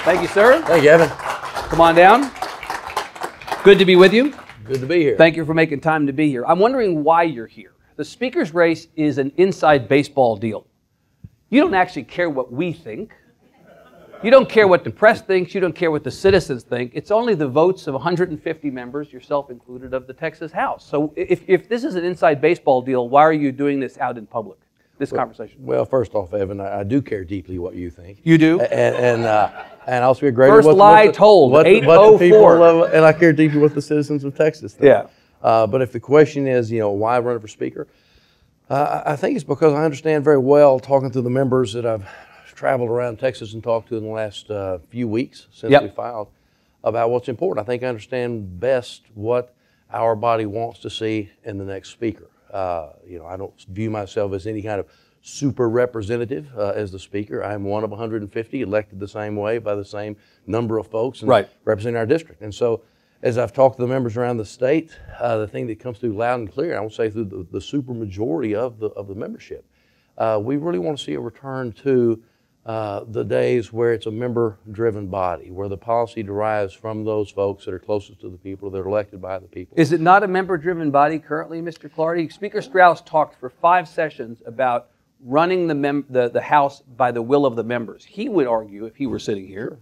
Thank you, sir. Thank you, Evan. Come on down. Good to be with you. Good to be here. Thank you for making time to be here. I'm wondering why you're here. The speaker's race is an inside baseball deal. You don't actually care what we think. You don't care what the press thinks. You don't care what the citizens think. It's only the votes of 150 members, yourself included, of the Texas House. So if this is an inside baseball deal, why are you doing this out in public, this conversation? Well, first off, Evan, I do care deeply what you think. You do? And also agree First with lie told, 804. And I care deeply what the citizens of Texas think. Yeah. But if the question is, why run for speaker, I think it's because I understand very well, talking to the members that I've traveled around Texas and talked to in the last few weeks since we filed, about what's important. I think I understand best what our body wants to see in the next speaker. I don't view myself as any kind of super representative as the speaker. I'm one of 150 elected the same way by the same number of folks and representing our district. And so as I've talked to the members around the state, the thing that comes through loud and clear, I won't say through the super majority of the membership, we really want to see a return to the days where it's a member-driven body, where the policy derives from those folks that are closest to the people, that are elected by the people. Is it not a member-driven body currently, Mr. Clardy? Speaker Strauss talked for 5 sessions about running the House by the will of the members. He would argue, if he were sitting here,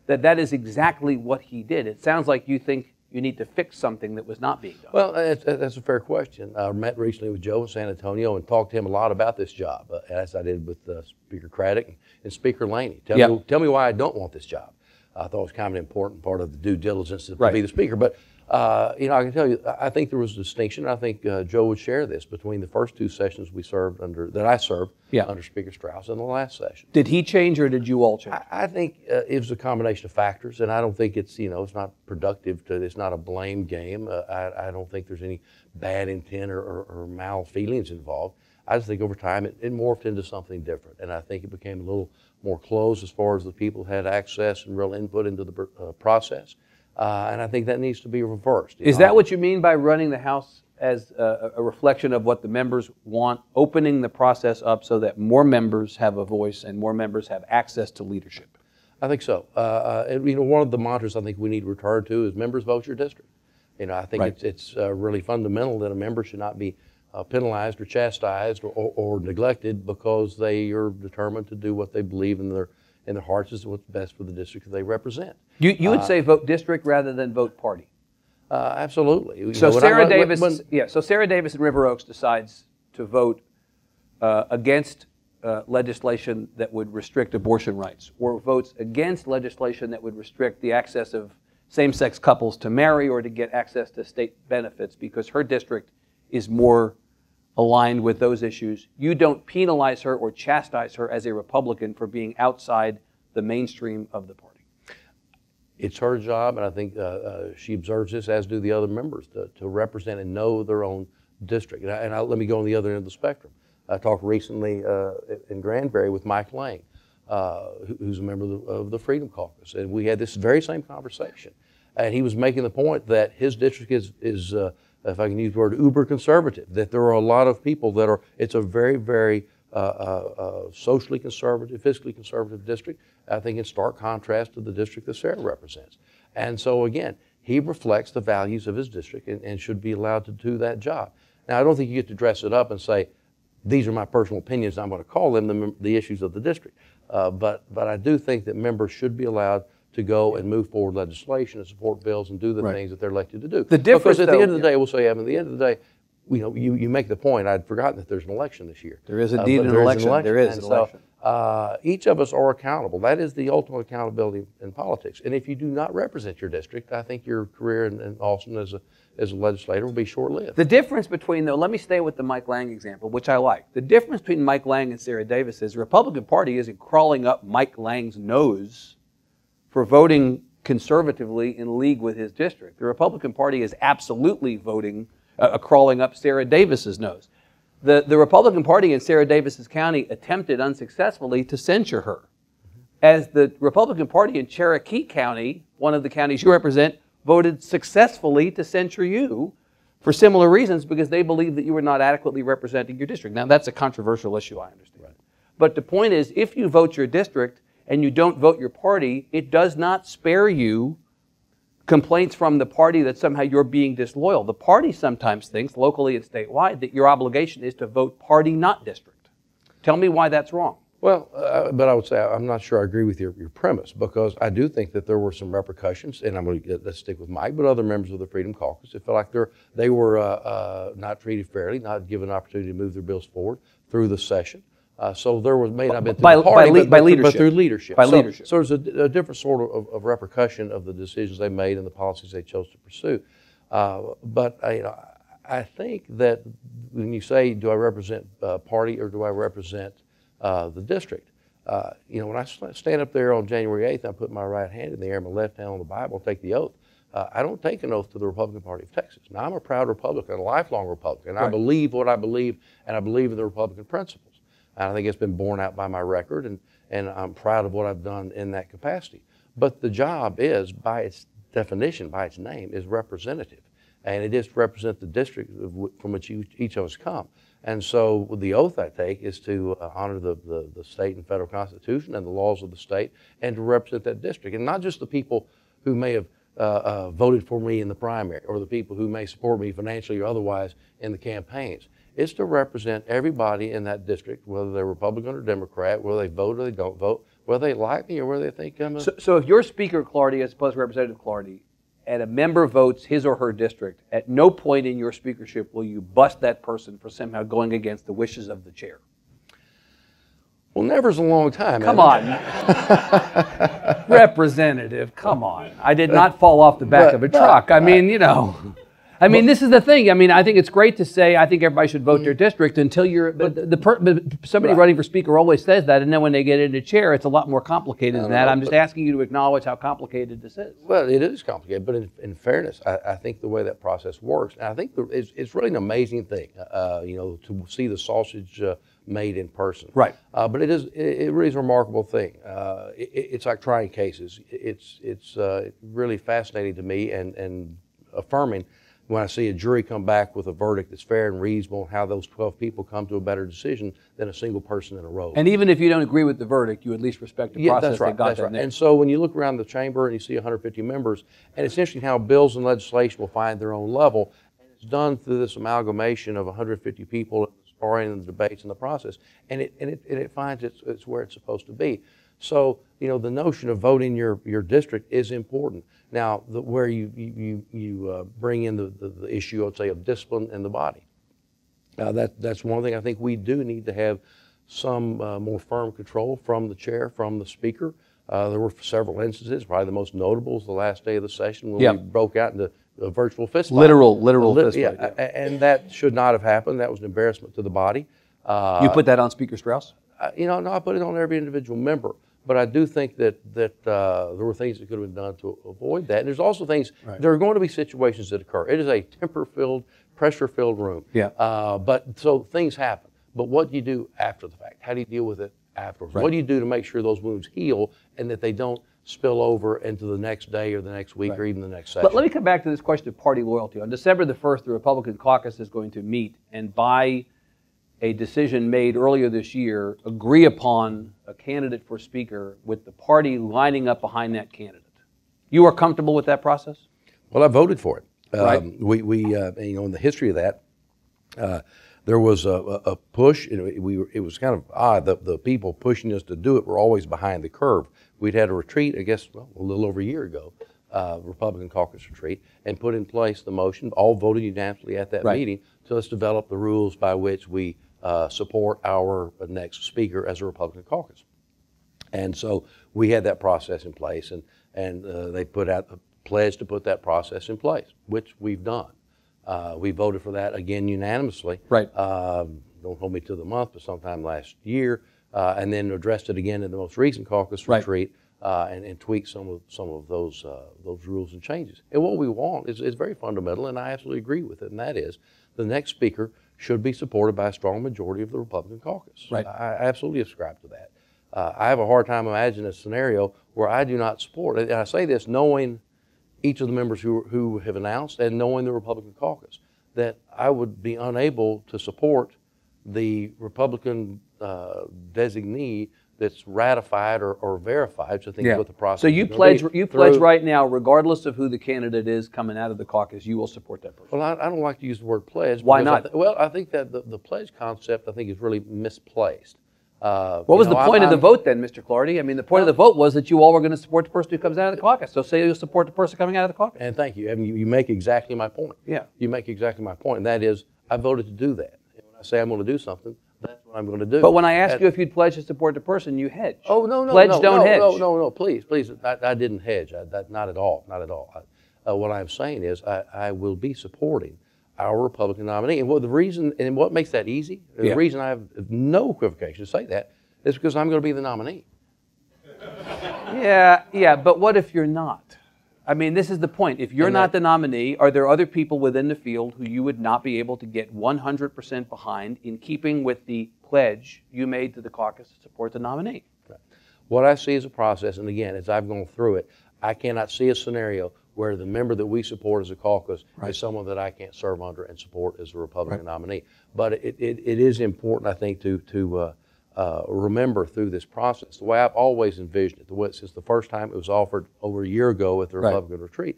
that is exactly what he did. It sounds like you think you need to fix something that was not being done. Well, that's a fair question. I met recently with Joe in San Antonio and talked to him a lot about this job, as I did with Speaker Craddock and Speaker Laney. Tell me why I don't want this job. I thought it was kind of an important part of the due diligence to be the speaker. But I can tell you, I think there was a distinction. I think Joe would share this between the first 2 sessions we served that I served under Speaker Strauss and the last session. Did he change or did you all change? I think it was a combination of factors, and I don't think it's it's not productive. It's not a blame game. I don't think there's any bad intent or mal feelings involved. I just think over time it morphed into something different, and I think it became a little more closed as far as the people had access and real input into the process. And I think that needs to be reversed. Is that what you mean by running the House as a reflection of what the members want, opening the process up so that more members have a voice and more members have access to leadership? I think so. One of the mantras I think we need to return to is members vote your district. I think it's really fundamental that a member should not be penalized or chastised or neglected because they are determined to do what they believe in their hearts is what's best for the district that they represent. You would say vote district rather than vote party. Absolutely. So Sarah Davis in River Oaks decides to vote against legislation that would restrict abortion rights, or votes against legislation that would restrict the access of same-sex couples to marry or to get access to state benefits because her district is more aligned with those issues. You don't penalize her or chastise her as a Republican for being outside the mainstream of the party. It's her job, and I think she observes this, as do the other members, to represent and know their own district. And let me go on the other end of the spectrum. I talked recently in Granbury with Mike Lang, who's a member of the Freedom Caucus, and we had this very same conversation. And he was making the point that his district is if I can use the word, uber conservative, that there are a lot of people that are, it's a very, very socially conservative, fiscally conservative district, I think in stark contrast to the district that Sarah represents. And so again, he reflects the values of his district and should be allowed to do that job. Now, I don't think you get to dress it up and say, these are my personal opinions, I'm going to call them the issues of the district. But I do think that members should be allowed to go and move forward legislation and support bills and do the things that they're elected to do. The difference, because at the end of the day, we'll say, Evan, at the end of the day, you make the point. I'd forgotten that there's an election this year. There is indeed an election. There is an election. Each of us are accountable. That is the ultimate accountability in politics. And if you do not represent your district, I think your career in Austin as a legislator will be short-lived. The difference between, though, let me stay with the Mike Lang example, which I like. The difference between Mike Lang and Sarah Davis is the Republican Party isn't crawling up Mike Lang's nose for voting conservatively in league with his district. The Republican Party is absolutely voting, crawling up Sarah Davis's nose. The Republican Party in Sarah Davis's county attempted unsuccessfully to censure her. As the Republican Party in Cherokee County, one of the counties you represent, voted successfully to censure you for similar reasons because they believe that you were not adequately representing your district. Now, that's a controversial issue, I understand. Right. But the point is, if you vote your district and you don't vote your party, it does not spare you complaints from the party that somehow you're being disloyal. The party sometimes thinks, locally and statewide, that your obligation is to vote party, not district. Tell me why that's wrong. Well, but I would say I'm not sure I agree with your premise, because I do think that there were some repercussions, and I'm going to let's stick with Mike, but other members of the Freedom Caucus. It felt like they were not treated fairly, not given an opportunity to move their bills forward through the session. So there was may not have been through the party, by leadership. But through leadership. By leadership. So there's a different sort of repercussion of the decisions they made and the policies they chose to pursue. But I think that when you say, do I represent party or do I represent the district? When I stand up there on January 8th, I put my right hand in the air, my left hand on the Bible, and take the oath. I don't take an oath to the Republican Party of Texas. Now, I'm a proud Republican, a lifelong Republican. Right. I believe what I believe, and I believe in the Republican principles. And I think it's been borne out by my record, and I'm proud of what I've done in that capacity. But the job is, by its definition, by its name, is representative. And it is to represent the district from which each of us come. And so the oath I take is to honor the state and federal constitution and the laws of the state, and to represent that district. And not just the people who may have voted for me in the primary, or the people who may support me financially or otherwise in the campaigns. It's to represent everybody in that district, whether they're Republican or Democrat, whether they vote or they don't vote, whether they like me or whether they think I'm a... So if you're Speaker Clardy, as opposed to Representative Clardy, and a member votes his or her district, at no point in your speakership will you bust that person for somehow going against the wishes of the chair. Well, never's a long time. Come on. Representative, come on. I did not fall off the back of a truck. I mean, this is the thing. I mean, I think it's great to say, I think everybody should vote their district until you're, but somebody running for speaker always says that, and then when they get into chair, it's a lot more complicated than that. I'm just asking you to acknowledge how complicated this is. Well, it is complicated, but in fairness, I think the way that process works, and I think it's really an amazing thing, to see the sausage made in person. Right. But it really is a remarkable thing. It's like trying cases. It's really fascinating to me and affirming when I see a jury come back with a verdict that's fair and reasonable, how those 12 people come to a better decision than a single person in a row. And even if you don't agree with the verdict, you at least respect the process that's right, they got that's there. Right. And so when you look around the chamber and you see 150 members, and it's interesting how bills and legislation will find their own level, and it's done through this amalgamation of 150 people sparring in the debates and the process, and it finds it's where it's supposed to be. So, the notion of voting your district is important. Now, where you bring in the issue, I'd say, of discipline in the body. That's one thing I think we do need to have some more firm control from the chair, from the speaker. There were several instances. Probably the most notable was the last day of the session when we broke out into a virtual fist fight. Literal fist fight. Yeah, and that should not have happened. That was an embarrassment to the body. You put that on Speaker Strauss? No, I put it on every individual member. But I do think that there were things that could have been done to avoid that. And there's also things, there are going to be situations that occur. It is a temper-filled, pressure-filled room. Yeah. So things happen. But what do you do after the fact? How do you deal with it afterwards? Right. What do you do to make sure those wounds heal and that they don't spill over into the next day or the next week or even the next session? Let me come back to this question of party loyalty. On December the 1st, the Republican caucus is going to meet and by a decision made earlier this year, agree upon a candidate for speaker with the party lining up behind that candidate. You are comfortable with that process? Well, I voted for it. Right. In the history of that, there was a push. It was kind of odd. The people pushing us to do it were always behind the curve. We'd had a retreat, I guess, a little over a year ago, Republican caucus retreat, and put in place the motion, all voted unanimously at that meeting, to let's develop the rules by which we support our next speaker as a Republican caucus. And so we had that process in place, and they put out a pledge to put that process in place, which we've done. We voted for that again unanimously. Right. Don't hold me to the month, but sometime last year, and then addressed it again in the most recent caucus retreat, and tweaked some of those rules and changes. And what we want is very fundamental, and I absolutely agree with it, and that is the next speaker should be supported by a strong majority of the Republican caucus. Right. I absolutely ascribe to that. I have a hard time imagining a scenario where I do not support it. And I say this knowing each of the members who have announced and knowing the Republican caucus, that I would be unable to support the Republican designee that's ratified or verified, which I think is what the process So is you gonna pledge, be you pledge through- right now, regardless of who the candidate is coming out of the caucus, you will support that person. Well, I don't like to use the word pledge. Why because not? Well, I think that the pledge concept, I think, is really misplaced. What was the point of the vote then, Mr. Clardy? I mean, the point of the vote was that you all were going to support the person who comes out of the caucus. So say you'll support the person coming out of the caucus. And thank you. I mean, you make exactly my point. Yeah. You make exactly my point, and that is I voted to do that. And when I say I'm going to do something, that's what I'm going to do. But when I asked you if you'd pledge to support the person, you hedge. Oh, no, Pledge, no, don't no, hedge. no, please. I didn't hedge. Not at all. What I'm saying is I will be supporting our Republican nominee. And what makes that easy, the reason I have no equivocation to say that, is because I'm going to be the nominee. Yeah, but what if you're not? I mean, this is the point. If you're not the nominee, are there other people within the field who you would not be able to get 100% behind in keeping with the pledge you made to the caucus to support the nominee? Right. What I see as a process, and again, as I've gone through it, I cannot see a scenario where the member that we support as a caucus is someone that I can't serve under and support as a Republican nominee. But it is important, I think, to remember through this process, the way I've always envisioned it, since the first time it was offered over a year ago at the Republican retreat,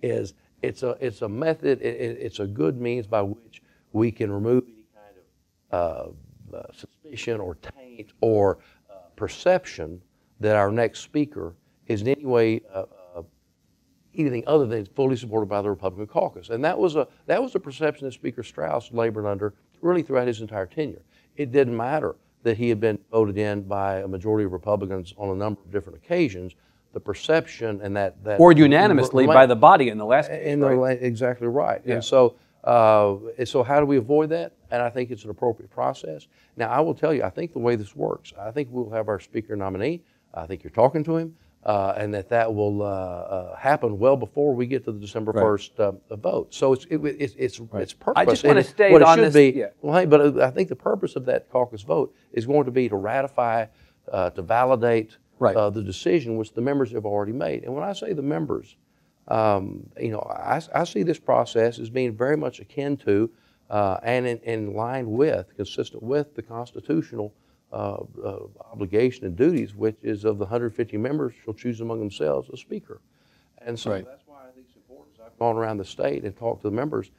is it's a method, it's a good means by which we can remove any kind of suspicion or taint or perception that our next speaker is in any way anything other than fully supported by the Republican caucus. And that was a perception that Speaker Strauss labored under really throughout his entire tenure. It didn't matter that he had been voted in by a majority of Republicans on a number of different occasions. The perception and that or unanimously by the body in the last case, exactly right. Yeah. And so how do we avoid that? And I think it's an appropriate process. Now, I will tell you, I think the way this works, I think we'll have our speaker nominee. I think you're talking to him, and that will happen well before we get to the December 1st vote. So it's purpose. I just want to state what it on should this. be. Yeah. Well, hey, but I think the purpose of that caucus vote is going to be to ratify, to validate the decision which the members have already made. And when I say the members, I see this process as being very much akin to and in line with, consistent with the constitutional obligation and duties, which is of the 150 members shall choose among themselves a speaker. And so that's why I think it's important. I've gone around the state and talked to the members.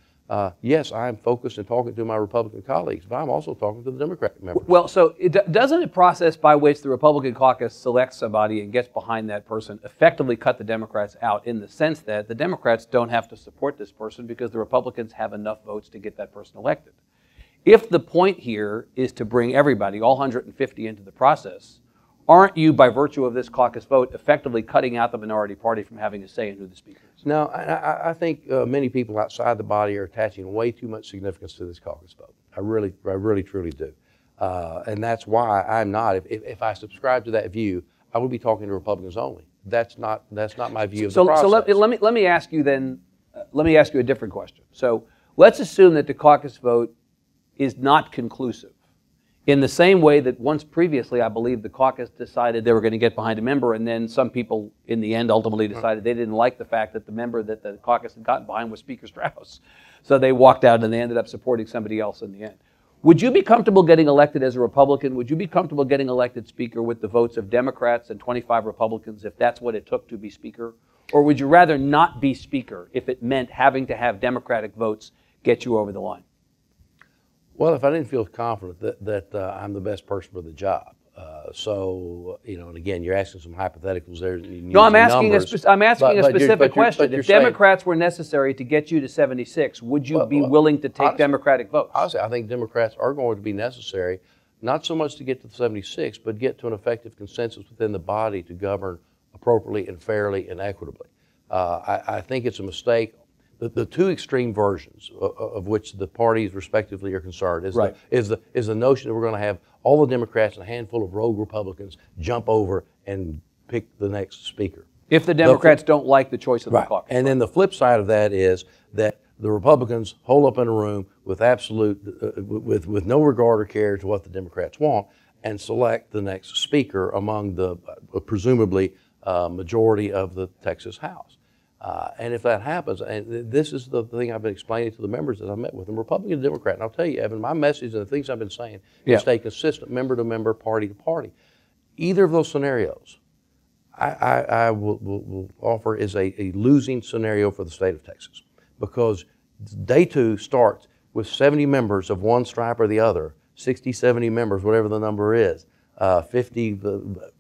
Yes, I'm focused and talking to my Republican colleagues, but I'm also talking to the Democratic members. Well, so doesn't a process by which the Republican caucus selects somebody and gets behind that person effectively cut the Democrats out in the sense that the Democrats don't have to support this person because the Republicans have enough votes to get that person elected? If the point here is to bring everybody, all 150, into the process, aren't you, by virtue of this caucus vote, effectively cutting out the minority party from having a say in who the speaker is? No, I think many people outside the body are attaching way too much significance to this caucus vote. I really, truly do. And that's why I'm not. If I subscribe to that view, I would be talking to Republicans only. That's not my view of the process. So let me ask you then. Let me ask you a different question. So let's assume that the caucus vote is not conclusive. In the same way that once previously, I believe, the caucus decided they were going to get behind a member, and then some people in the end ultimately decided they didn't like the fact that the member that the caucus had gotten behind was Speaker Strauss. So they walked out and they ended up supporting somebody else in the end. Would you be comfortable getting elected as a Republican? Would you be comfortable getting elected Speaker with the votes of Democrats and 25 Republicans if that's what it took to be Speaker? Or would you rather not be Speaker if it meant having to have Democratic votes get you over the line? Well, if I didn't feel confident that I'm the best person for the job. And again, you're asking some hypotheticals there. No, I'm asking a specific question. If Democrats were necessary to get you to 76, would you be willing to take Democratic votes? Honestly, I think Democrats are going to be necessary, not so much to get to the 76, but get to an effective consensus within the body to govern appropriately and fairly and equitably. I think it's a mistake. The two extreme versions of which the parties respectively are concerned is the notion that we're going to have all the Democrats and a handful of rogue Republicans jump over and pick the next speaker. If the Democrats don't like the choice of the caucus. And then the flip side of that is that the Republicans hole up in a room with with no regard or care to what the Democrats want and select the next speaker among the presumably majority of the Texas House. And if that happens, and this is the thing I've been explaining to the members that I met with them, Republican and Democrat, and I'll tell you, Evan, my message and the things I've been saying is stay consistent, member to member, party to party. Either of those scenarios, I will offer is a losing scenario for the state of Texas, because day 2 starts with 70 members of one stripe or the other, 60, 70 members, whatever the number is, 50,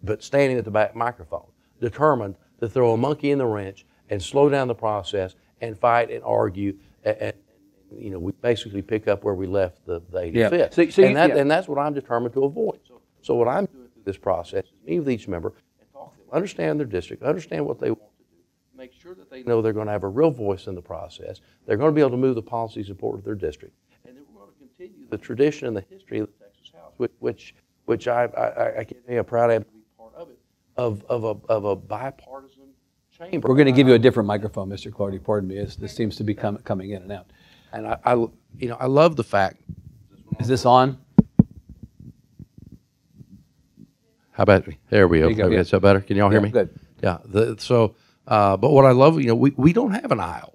but standing at the back microphone, determined to throw a monkey in the wrench and slow down the process and fight and argue. And we basically pick up where we left the 85th. Yeah. And that's what I'm determined to avoid. So what I'm doing through this process is meet with each member and talk to them, understand their district, understand what they want to do, make sure that they know they're going to have a real voice in the process. They're going to be able to move the policies important to their district. And then we're going to continue the tradition and the history of the Texas House, which I can't say how proud I am to be part of it, of a bipartisan chamber. We're going to give you a different microphone, Mr. Clardy. Pardon me. This seems to be coming in and out. And I love the fact. Is this on? How about me? There we go. Okay, is that better? Can y'all hear me? Good. Yeah. But what I love, we don't have an aisle.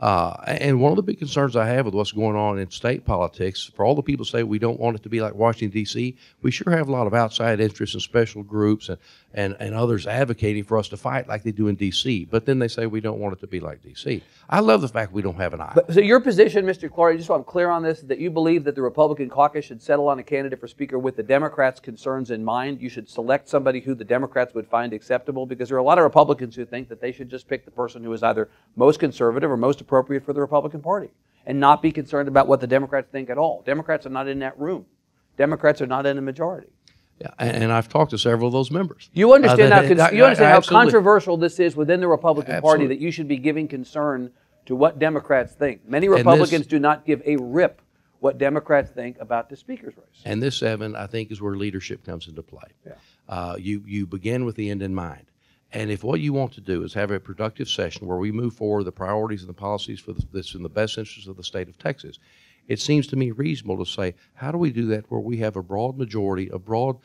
And one of the big concerns I have with what's going on in state politics, for all the people who say we don't want it to be like Washington, D.C., we sure have a lot of outside interests and special groups and others advocating for us to fight like they do in D.C., but then they say we don't want it to be like D.C. I love the fact we don't have an aisle. So your position, Mr. Clardy, just so I'm clear on this, is that you believe that the Republican caucus should settle on a candidate for Speaker with the Democrats' concerns in mind. You should select somebody who the Democrats would find acceptable, because there are a lot of Republicans who think that they should just pick the person who is either most conservative or most appropriate for the Republican Party and not be concerned about what the Democrats think at all. Democrats are not in that room. Democrats are not in the majority. Yeah, and I've talked to several of those members. You understand, how absolutely. Controversial this is within the Republican Party, that you should be giving concern to what Democrats think. Many Republicans do not give a rip what Democrats think about the Speaker's race. And this, Evan, I think is where leadership comes into play. Yeah. You begin with the end in mind. And if what you want to do is have a productive session where we move forward the priorities and the policies that's in the best interest of the state of Texas, it seems to me reasonable to say, how do we do that where we have a broad majority, a broad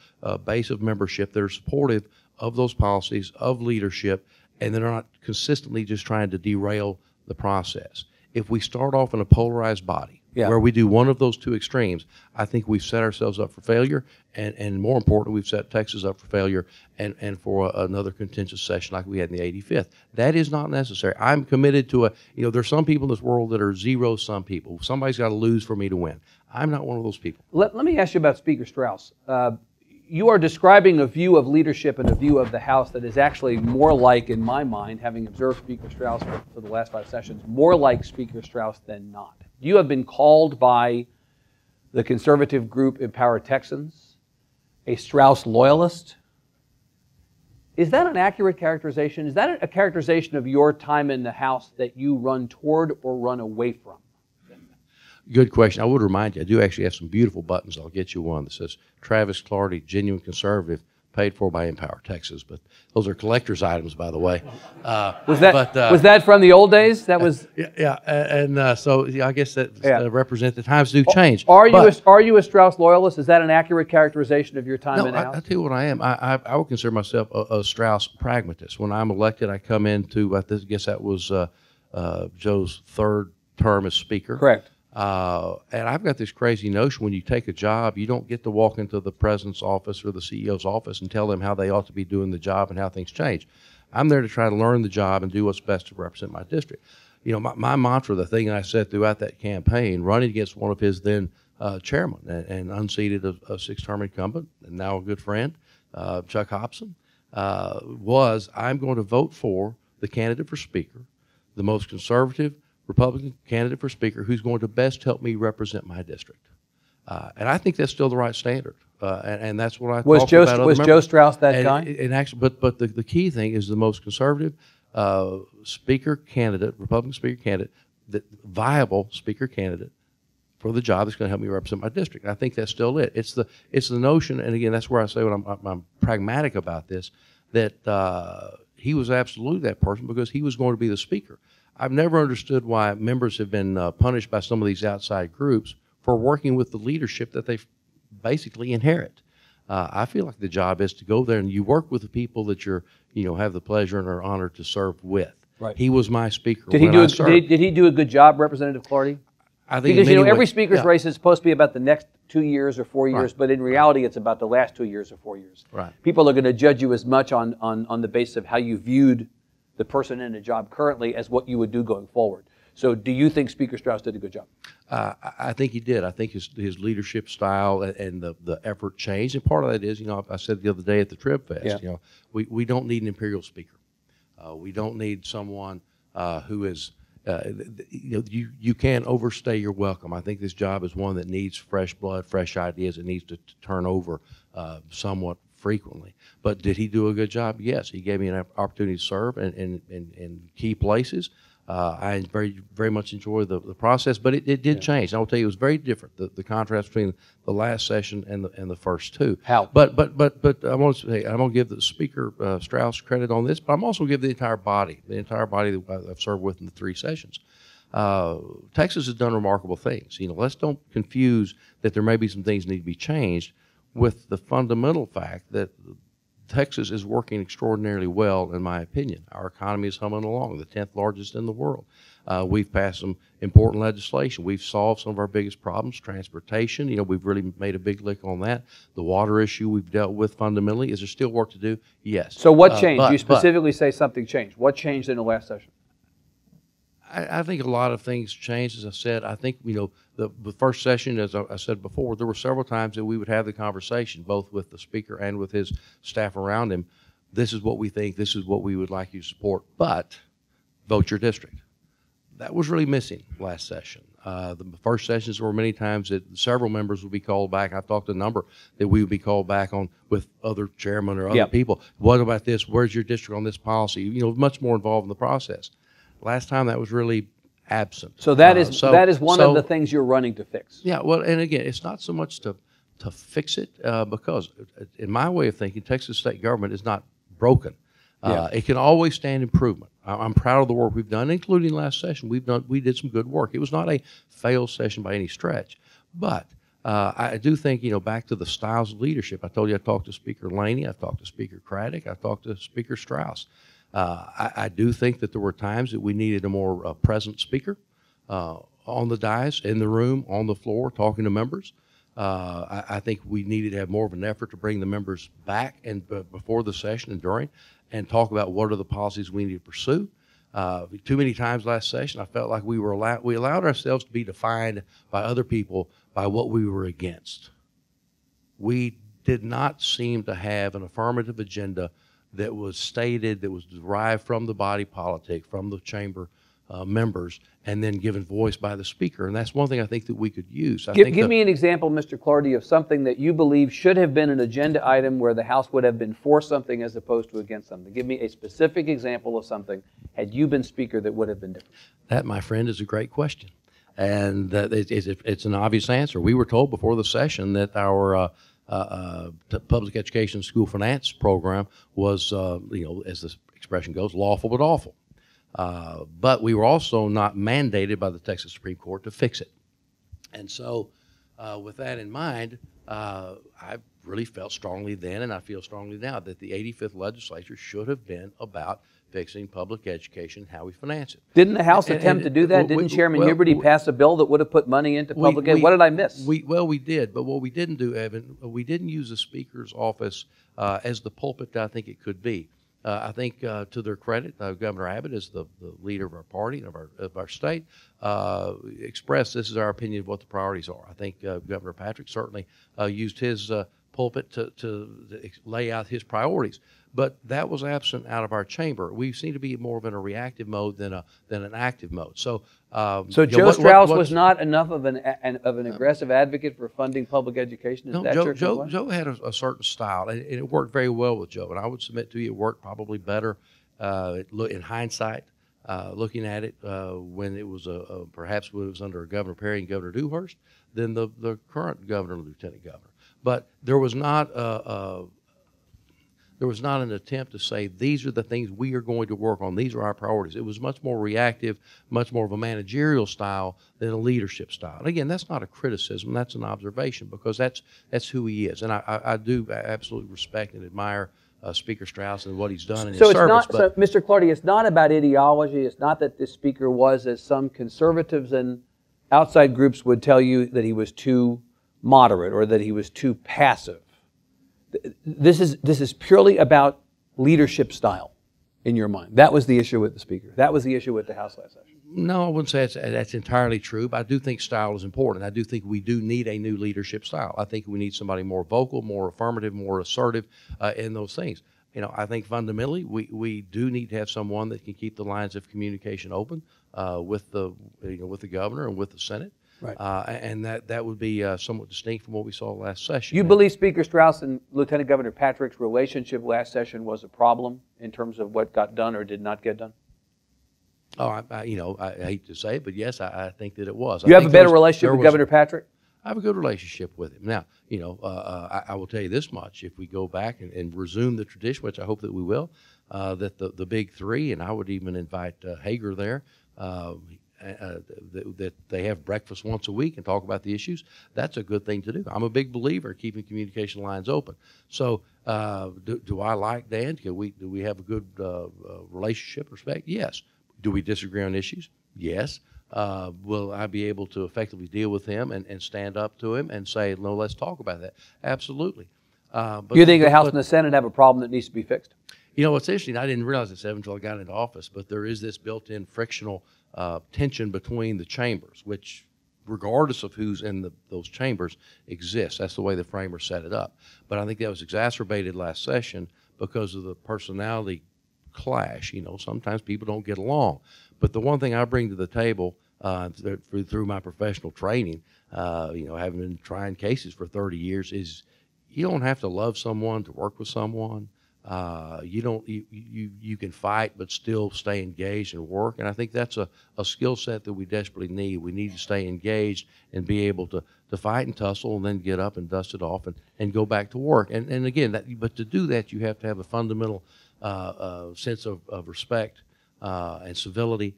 base of membership that are supportive of those policies, of leadership, and they're not consistently just trying to derail the process. If we start off in a polarized body, where we do one of those two extremes, I think we've set ourselves up for failure, and more importantly, we've set Texas up for failure and for another contentious session like we had in the 85th. That is not necessary. I'm committed to there's some people in this world that are zero-sum people. Somebody's got to lose for me to win. I'm not one of those people. Let me ask you about Speaker Strauss. You are describing a view of leadership and a view of the House that is actually more like, in my mind, having observed Speaker Strauss for the last 5 sessions, more like Speaker Strauss than not. You have been called by the conservative group Empower Texans a Strauss loyalist. Is that an accurate characterization? Is that a characterization of your time in the House that you run toward or run away from? Good question. I would remind you, I do actually have some beautiful buttons. I'll get you one that says Travis Clardy, genuine conservative, paid for by Empower Texas. But those are collector's items, by the way. Was that from the old days? That was so I guess that represents the times do change. Are you a Strauss loyalist? Is that an accurate characterization of your time in the House? I'll tell you what I am. I would consider myself a Strauss pragmatist. When I'm elected, I come into, I guess that was Joe's 3rd term as Speaker. Correct. And I've got this crazy notion, when you take a job, you don't get to walk into the president's office or the CEO's office and tell them how they ought to be doing the job and how things change. I'm there to try to learn the job and do what's best to represent my district. My mantra, the thing I said throughout that campaign, running against one of his then chairman and unseated a 6-term incumbent and now a good friend, Chuck Hobson, was I'm going to vote for the candidate for Speaker, the most conservative Republican candidate for Speaker who's going to best help me represent my district. And I think that's still the right standard. And that's what I talked about. Was Joe Strauss that guy? And actually, but the key thing is the most conservative Speaker candidate, Republican Speaker candidate, viable Speaker candidate for the job that's going to help me represent my district. And I think that's still it. It's the notion, and again, that's where I say when I'm pragmatic about this, that he was absolutely that person because he was going to be the Speaker. I've never understood why members have been punished by some of these outside groups for working with the leadership that they basically inherit. I feel like the job is to go there and you work with the people that you're, have the pleasure and are honored to serve with. Right. He was my Speaker. Did he do a good job, Representative Clardy? I think because every Speaker's race is supposed to be about the next 2 years or 4 years, Right. but in reality, it's about the last 2 years or 4 years. Right. People are going to judge you as much on the basis of how you viewed the person in the job currently as what you would do going forward. So do you think Speaker Strauss did a good job? I think he did. I think his leadership style and the effort changed. And part of that is, I said the other day at the Trib Fest, Yeah. We don't need an imperial speaker. We don't need someone who is, you can't overstay your welcome. I think this job is one that needs fresh blood, fresh ideas. It needs to turn over somewhat frequently. But did he do a good job? Yes. He gave me an opportunity to serve in key places. I very much enjoyed the process, but it did change. I will tell you, it was very different. The contrast between the last session and the first two. How? But I want to say, I'm going to give the Speaker Strauss credit on this, but I'm also going to give the entire body that I've served with in the 3 sessions. Texas has done remarkable things. Let's don't confuse that there may be some things that need to be changed with the fundamental fact that Texas is working extraordinarily well, in my opinion. Our economy is humming along, the 10th largest in the world. We've passed some important legislation. We've solved some of our biggest problems, transportation. We've really made a big lick on that. The water issue we've dealt with fundamentally. Is there still work to do? Yes. So what changed? You specifically say something changed. What changed in the last session? I think a lot of things changed. As I said, I think, the first session, as I said before, there were several times that we would have the conversation, both with the speaker and with his staff around him. This is what we think. This is what we would like you to support, but vote your district. That was really missing last session. The first sessions were many times that several members would be called back. I've talked to a number that we would be called back on with other chairmen or other people. What about this? Where's your district on this policy? Much more involved in the process. Last time that was really absent. So that is one of the things you're running to fix. Yeah, well, and again, it's not so much to fix it because, in my way of thinking, Texas state government is not broken. It can always stand improvement. I'm proud of the work we've done, including last session. We did some good work. It was not a failed session by any stretch, but I do think, back to the styles of leadership. I told you I talked to Speaker Laney, I talked to Speaker Craddock, I talked to Speaker Strauss. I do think that there were times that we needed a more present speaker on the dais, in the room, on the floor, talking to members. I think we needed to have more of an effort to bring the members back and before the session and during, and talk about what are the policies we need to pursue. Too many times last session, I felt like we allowed ourselves to be defined by other people by what we were against. We did not seem to have an affirmative agenda that was stated, that was derived from the body politic, from the chamber members, and then given voice by the speaker. And that's one thing I think that we could use. Give me an example, Mr. Clardy, of something that you believe should have been an agenda item where the House would have been for something as opposed to against something. Give me a specific example of something, had you been speaker, that would have been different. That, my friend, is a great question. And it's an obvious answer. We were told before the session that our public education school finance program was, as the expression goes, lawful but awful. But we were also not mandated by the Texas Supreme Court to fix it. And so with that in mind, I really felt strongly then, and I feel strongly now, that the 85th legislature should have been about fixing public education, how we finance it. Didn't the House attempt to do that? Didn't Chairman Huberty pass a bill that would have put money into public ed? What did I miss? We did, but what we didn't do, Evan, we didn't use the Speaker's office as the pulpit that I think it could be. I think, to their credit, Governor Abbott, as the leader of our party and of our state, expressed this is our opinion of what the priorities are. I think Governor Patrick certainly used his pulpit to lay out his priorities, but that was absent out of our chamber. We seem to be more of in a reactive mode than an active mode. So, Joe Strauss was not enough of an aggressive advocate for funding public education. Is that Joe had a certain style, and it worked very well with Joe. And I would submit to you, it worked probably better in hindsight, looking at it when it was perhaps when it was under Governor Perry and Governor Dewhurst than the current governor and lieutenant governor. But there was not an attempt to say, these are the things we are going to work on. These are our priorities. It was much more reactive, much more of a managerial style than a leadership style. And again, that's not a criticism. That's an observation, because that's who he is. And I do absolutely respect and admire Speaker Strauss and what he's done in his service. So, Mr. Clardy, it's not about ideology. It's not that this speaker was, as some conservatives and outside groups would tell you, that he was too moderate or that he was too passive. This is purely about leadership style in your mind. That was the issue with the speaker. That was the issue with the House last session. No, I wouldn't say that's entirely true, but I do think style is important. I do think we do need a new leadership style. I think we need somebody more vocal, more affirmative, more assertive in those things. You know, I think fundamentally we do need to have someone that can keep the lines of communication open with the governor and with the Senate. Right. And that would be somewhat distinct from what we saw last session. You believe Speaker Strauss and Lieutenant Governor Patrick's relationship last session was a problem in terms of what got done or did not get done? Oh, I hate to say it, but yes, I think that it was. You have a better relationship with Governor Patrick? I have a good relationship with him. Now, I will tell you this much. If we go back and resume the tradition, which I hope that we will, that the big three, and I would even invite Hegar there, that they have breakfast once a week and talk about the issues, that's a good thing to do. I'm a big believer in keeping communication lines open. So do I like Dan? Do we have a good relationship, respect? Yes. Do we disagree on issues? Yes. Will I be able to effectively deal with him and stand up to him and say, no, let's talk about that? Absolutely. But you think the House and the Senate have a problem that needs to be fixed? You know, what's interesting, I didn't realize this until I got into office, but there is this built-in frictional tension between the chambers, which, regardless of who's in those chambers, exists. That's the way the framers set it up. But I think that was exacerbated last session because of the personality clash. You know, sometimes people don't get along. But the one thing I bring to the table through my professional training, having been trying cases for 30 years, is you don't have to love someone to work with someone. You can fight but still stay engaged and work, and I think that's a skill set that we desperately need. We need to stay engaged and be able to fight and tussle and then get up and dust it off and go back to work. And again, but to do that, you have to have a fundamental sense of respect and civility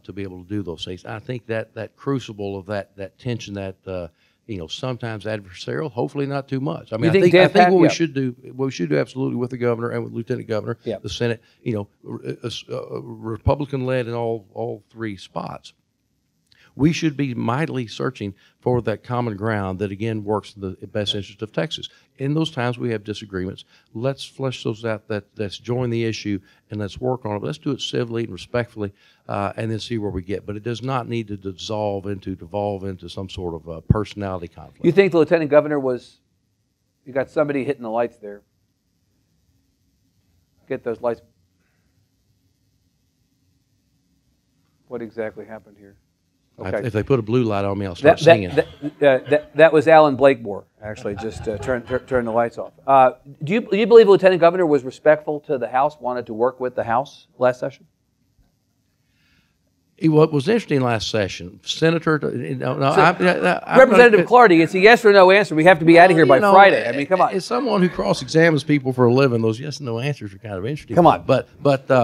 to be able to do those things. I think that crucible of that tension, that sometimes adversarial, hopefully not too much. I mean, I think what we should do absolutely with the governor and with Lieutenant Governor, the Senate, Republican-led in all three spots. We should be mightily searching for that common ground that, again, works in the best interest of Texas. In those times we have disagreements, let's flesh those out, let's join the issue, and let's work on it. Let's do it civilly and respectfully, and then see where we get. But it does not need to devolve into some sort of personality conflict. You think the Lieutenant Governor you got somebody hitting the lights there. Get those lights. What exactly happened here? Okay. If they put a blue light on me, I'll start singing. That was Alan Blakemore, actually, just turn the lights off. Do you believe the Lieutenant Governor was respectful to the House, wanted to work with the House last session? What was interesting last session, Senator... Representative Clardy, it's a yes or no answer. We have to be out of here by Friday. I mean, come on. As someone who cross-examines people for a living, those yes and no answers are kind of interesting. Come on. But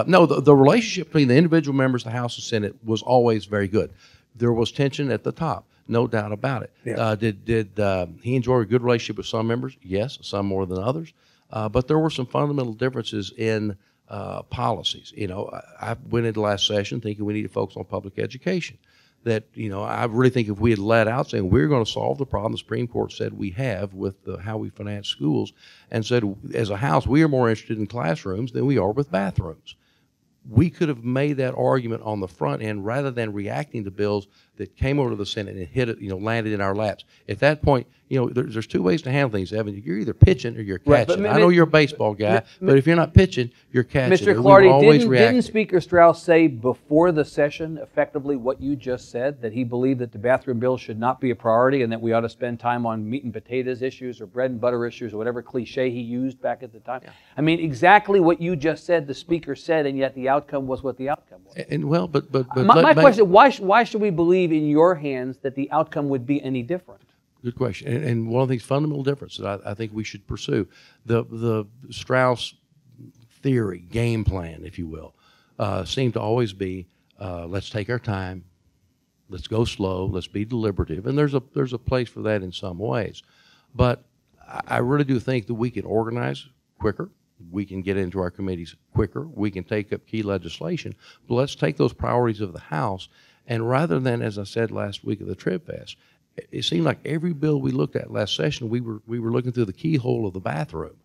no, the relationship between the individual members of the House and Senate was always very good. There was tension at the top, no doubt about it. Yeah. Did he enjoy a good relationship with some members? Yes, some more than others. But there were some fundamental differences in policies. I went into last session thinking we need to focus on public education. That, I really think if we had let out saying we're going to solve the problem the Supreme Court said we have with how we finance schools, and said as a House we are more interested in classrooms than we are with bathrooms. We could have made that argument on the front end rather than reacting to bills that came over to the Senate and hit it, landed in our laps. At that point, there's two ways to handle things, Evan. You're either pitching or you're catching. Right, I know you're a baseball guy, but if you're not pitching, you're catching. Mr. Clardy, didn't Speaker Strauss say before the session effectively what you just said, that he believed that the bathroom bill should not be a priority and that we ought to spend time on meat and potatoes issues or bread and butter issues or whatever cliche he used back at the time? Yeah. I mean, exactly what you just said, the Speaker said, and yet the outcome was what the outcome was. And well, but my question: why should we believe in your hands that the outcome would be any different? Good question. And one of the fundamental differences that I think we should pursue, the Strauss theory, game plan, if you will, seemed to always be, let's take our time, let's go slow, let's be deliberative. And there's a place for that in some ways. But I really do think that we can organize quicker. We can get into our committees quicker. We can take up key legislation. But let's take those priorities of the House, and rather than, as I said last week at the Trib Fest, it seemed like every bill we looked at last session, we were looking through the keyhole of the bathroom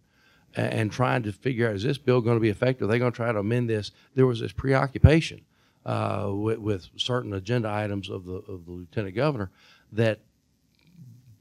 and trying to figure out, is this bill going to be effective? Are they going to try to amend this? There was this preoccupation with certain agenda items of the lieutenant governor that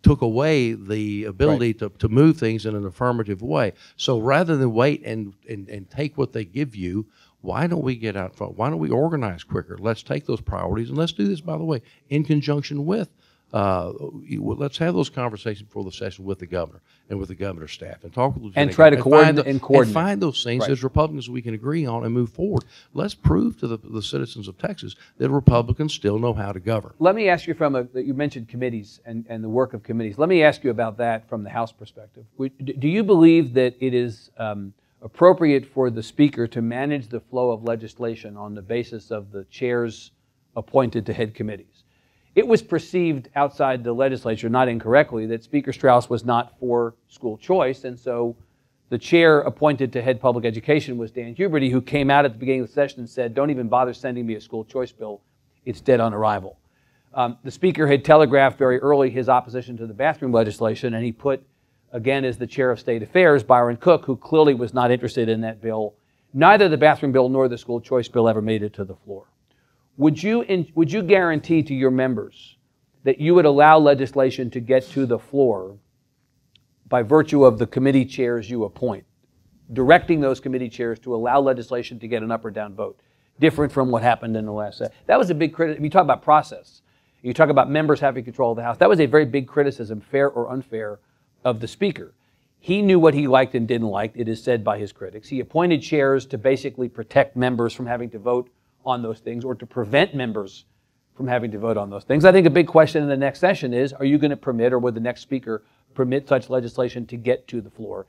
took away the ability to move things in an affirmative way. So rather than wait and take what they give you, why don't we get out front? Why don't we organize quicker? Let's take those priorities, and let's do this, by the way, in conjunction with, let's have those conversations before the session with the governor and with the governor's staff, and talk with the lieutenant and try to governor, coordinate and find those things as Republicans we can agree on and move forward. Let's prove to the citizens of Texas that Republicans still know how to govern. Let me ask you you mentioned committees and the work of committees. Let me ask you about that from the House perspective. Do you believe that it is appropriate for the Speaker to manage the flow of legislation on the basis of the chairs appointed to head committees? It was perceived outside the legislature, not incorrectly, that Speaker Strauss was not for school choice, and so the chair appointed to head public education was Dan Huberty, who came out at the beginning of the session and said, don't even bother sending me a school choice bill, it's dead on arrival. The Speaker had telegraphed very early his opposition to the bathroom legislation, and he put, again, as the chair of state affairs, Byron Cook, who clearly was not interested in that bill. Neither the bathroom bill nor the school choice bill ever made it to the floor. Would you guarantee to your members that you would allow legislation to get to the floor by virtue of the committee chairs you appoint, directing those committee chairs to allow legislation to get an up or down vote, different from what happened in the last session? That was a big criticism. You talk about process. You talk about members having control of the House. That was a very big criticism, fair or unfair, of the Speaker. He knew what he liked and didn't like, it is said by his critics. He appointed chairs to basically protect members from having to vote on those things or to prevent members from having to vote on those things. I think a big question in the next session is, are you going to permit, or would the next Speaker permit such legislation to get to the floor,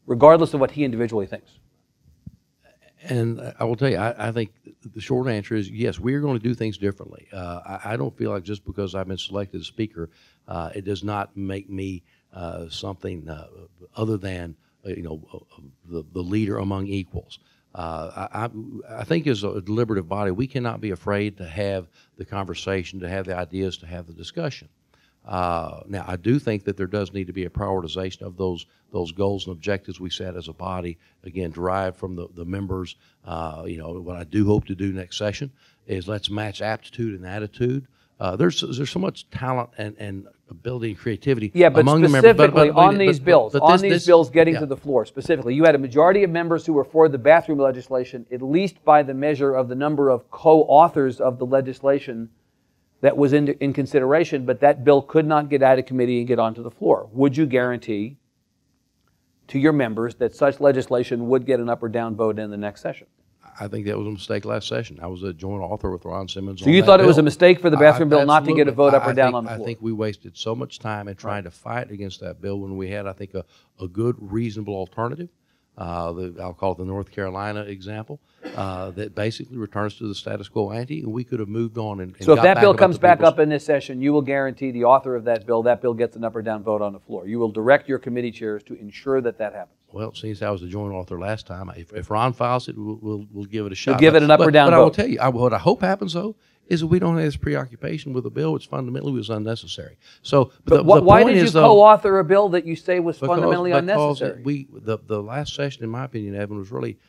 regardless of what he individually thinks? And I will tell you, I think the short answer is yes, we are going to do things differently. I don't feel like just because I've been selected as Speaker, it does not make me something other than the leader among equals. I think as a deliberative body, we cannot be afraid to have the conversation, to have the ideas, to have the discussion. Now, I do think that there does need to be a prioritization of those goals and objectives we set as a body, again, derived from the members. What I do hope to do next session is let's match aptitude and attitude. There's so much talent and ability and creativity among the members. Specifically on these bills getting to the floor, specifically, you had a majority of members who were for the bathroom legislation, at least by the measure of the number of co-authors of the legislation that was in consideration, but that bill could not get out of committee and get onto the floor. Would you guarantee to your members that such legislation would get an up or down vote in the next session? I think that was a mistake last session. I was a joint author with Ron Simmons. So you thought it was a mistake for the bathroom bill not to get a vote up or down on the floor? I think we wasted so much time in trying to fight against that bill when we had, I think, a good, reasonable alternative. I'll call it the North Carolina example, that basically returns to the status quo ante, and we could have moved on. And so if that bill comes back up in this session, you will guarantee the author of that bill gets an up or down vote on the floor. You will direct your committee chairs to ensure that happens. Well, since I was a joint author last time, if Ron files it, we'll give it a shot. We'll give it an up or down vote. But I will tell you, what I hope happens, though, is that we don't have this preoccupation with a bill which fundamentally was unnecessary. So, why did you co-author a bill that you say was fundamentally unnecessary? The last session, in my opinion, Evan, was really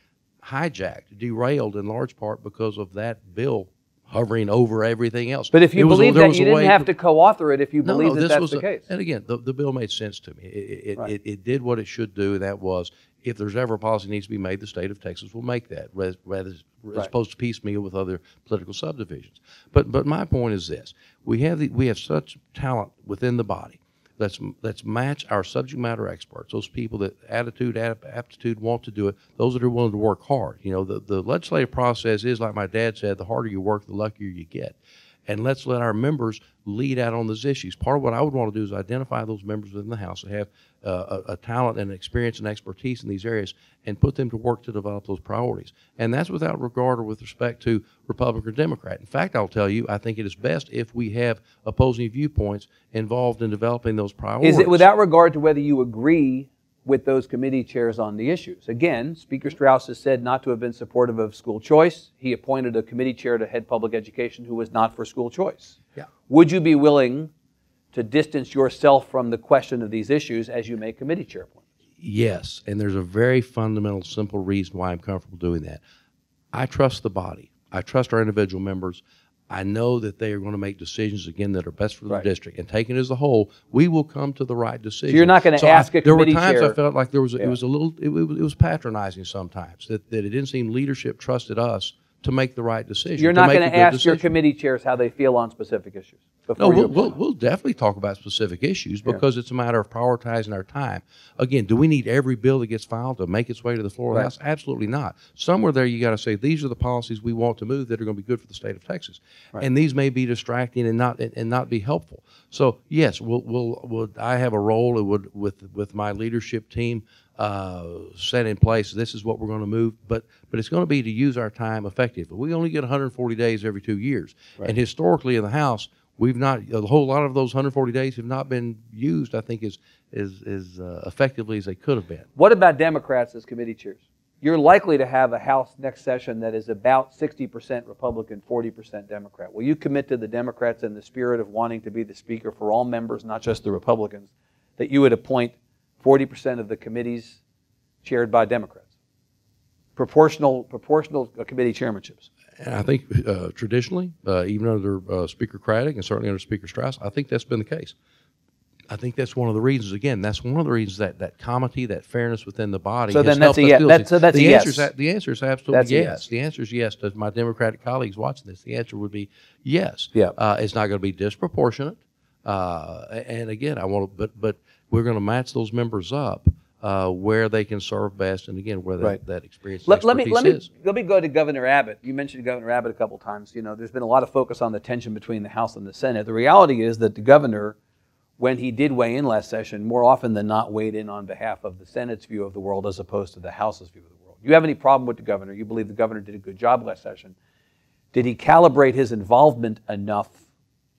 hijacked, derailed in large part because of that bill hovering over everything else. But if you believe that, you didn't have to co-author it if you believe that that's the case. And again, the bill made sense to me. It did what it should do, and that was, if there's ever a policy that needs to be made, the state of Texas will make that, rather as opposed to piecemeal with other political subdivisions. But my point is this: we have such talent within the body. Let's match our subject matter experts, those people that aptitude, want to do it, those that are willing to work hard. The legislative process is, like my dad said, the harder you work, the luckier you get. And let's let our members lead out on those issues. Part of what I would want to do is identify those members within the House that have a talent and experience and expertise in these areas and put them to work to develop those priorities. And that's without regard or with respect to Republican or Democrat. In fact, I'll tell you, I think it is best if we have opposing viewpoints involved in developing those priorities. Is it without regard to whether you agree with those committee chairs on the issues? Again, Speaker Strauss has said not to have been supportive of school choice. He appointed a committee chair to head public education who was not for school choice. Yeah. Would you be willing to distance yourself from the question of these issues as you make committee chair appointments? Yes, and there's a very fundamental, simple reason why I'm comfortable doing that. I trust the body. I trust our individual members. I know that they are going to make decisions, again, that are best for the district. And taken as a whole, we will come to the right decision. So you're not going to ask a committee chair. There were times I felt like there was it was a little it was patronizing sometimes, that it didn't seem leadership trusted us to make the right decision. You're not going to ask your committee chairs how they feel on specific issues? No, we'll definitely talk about specific issues because it's a matter of prioritizing our time. Again, do we need every bill that gets filed to make its way to the floor of the House? Absolutely not. Somewhere there you got to say, these are the policies we want to move that are going to be good for the state of Texas. And these may be distracting and not be helpful. So, yes, I have a role with my leadership team set in place. This is what we're going to move, but it's going to be to use our time effectively. We only get 140 days every 2 years. And historically in the House, we've not, a whole lot of those 140 days have not been used, I think, as effectively as they could have been. What about Democrats as committee chairs? You're likely to have a House next session that is about 60% Republican, 40% Democrat. Will you commit to the Democrats in the spirit of wanting to be the speaker for all members, not just the Republicans, that you would appoint 40% of the committees chaired by Democrats? Proportional committee chairmanships. And I think traditionally, even under Speaker Craddock and certainly under Speaker Strauss, I think that's been the case. I think that's one of the reasons, again, that's one of the reasons that comity, that fairness within the body. So then that's a yes. So that's a yes. The answer is absolutely yes. The answer is yes to my Democratic colleagues watching this. The answer would be yes. Yeah. It's not going to be disproportionate. And again, but we're going to match those members up where they can serve best, and again, where that experience and expertise is. Let me go to Governor Abbott. You mentioned Governor Abbott a couple times. You know, there's been a lot of focus on the tension between the House and the Senate. The reality is that the governor, when he did weigh in last session, more often than not weighed in on behalf of the Senate's view of the world as opposed to the House's view of the world. Do you have any problem with the governor? You believe the governor did a good job last session. Did he calibrate his involvement enough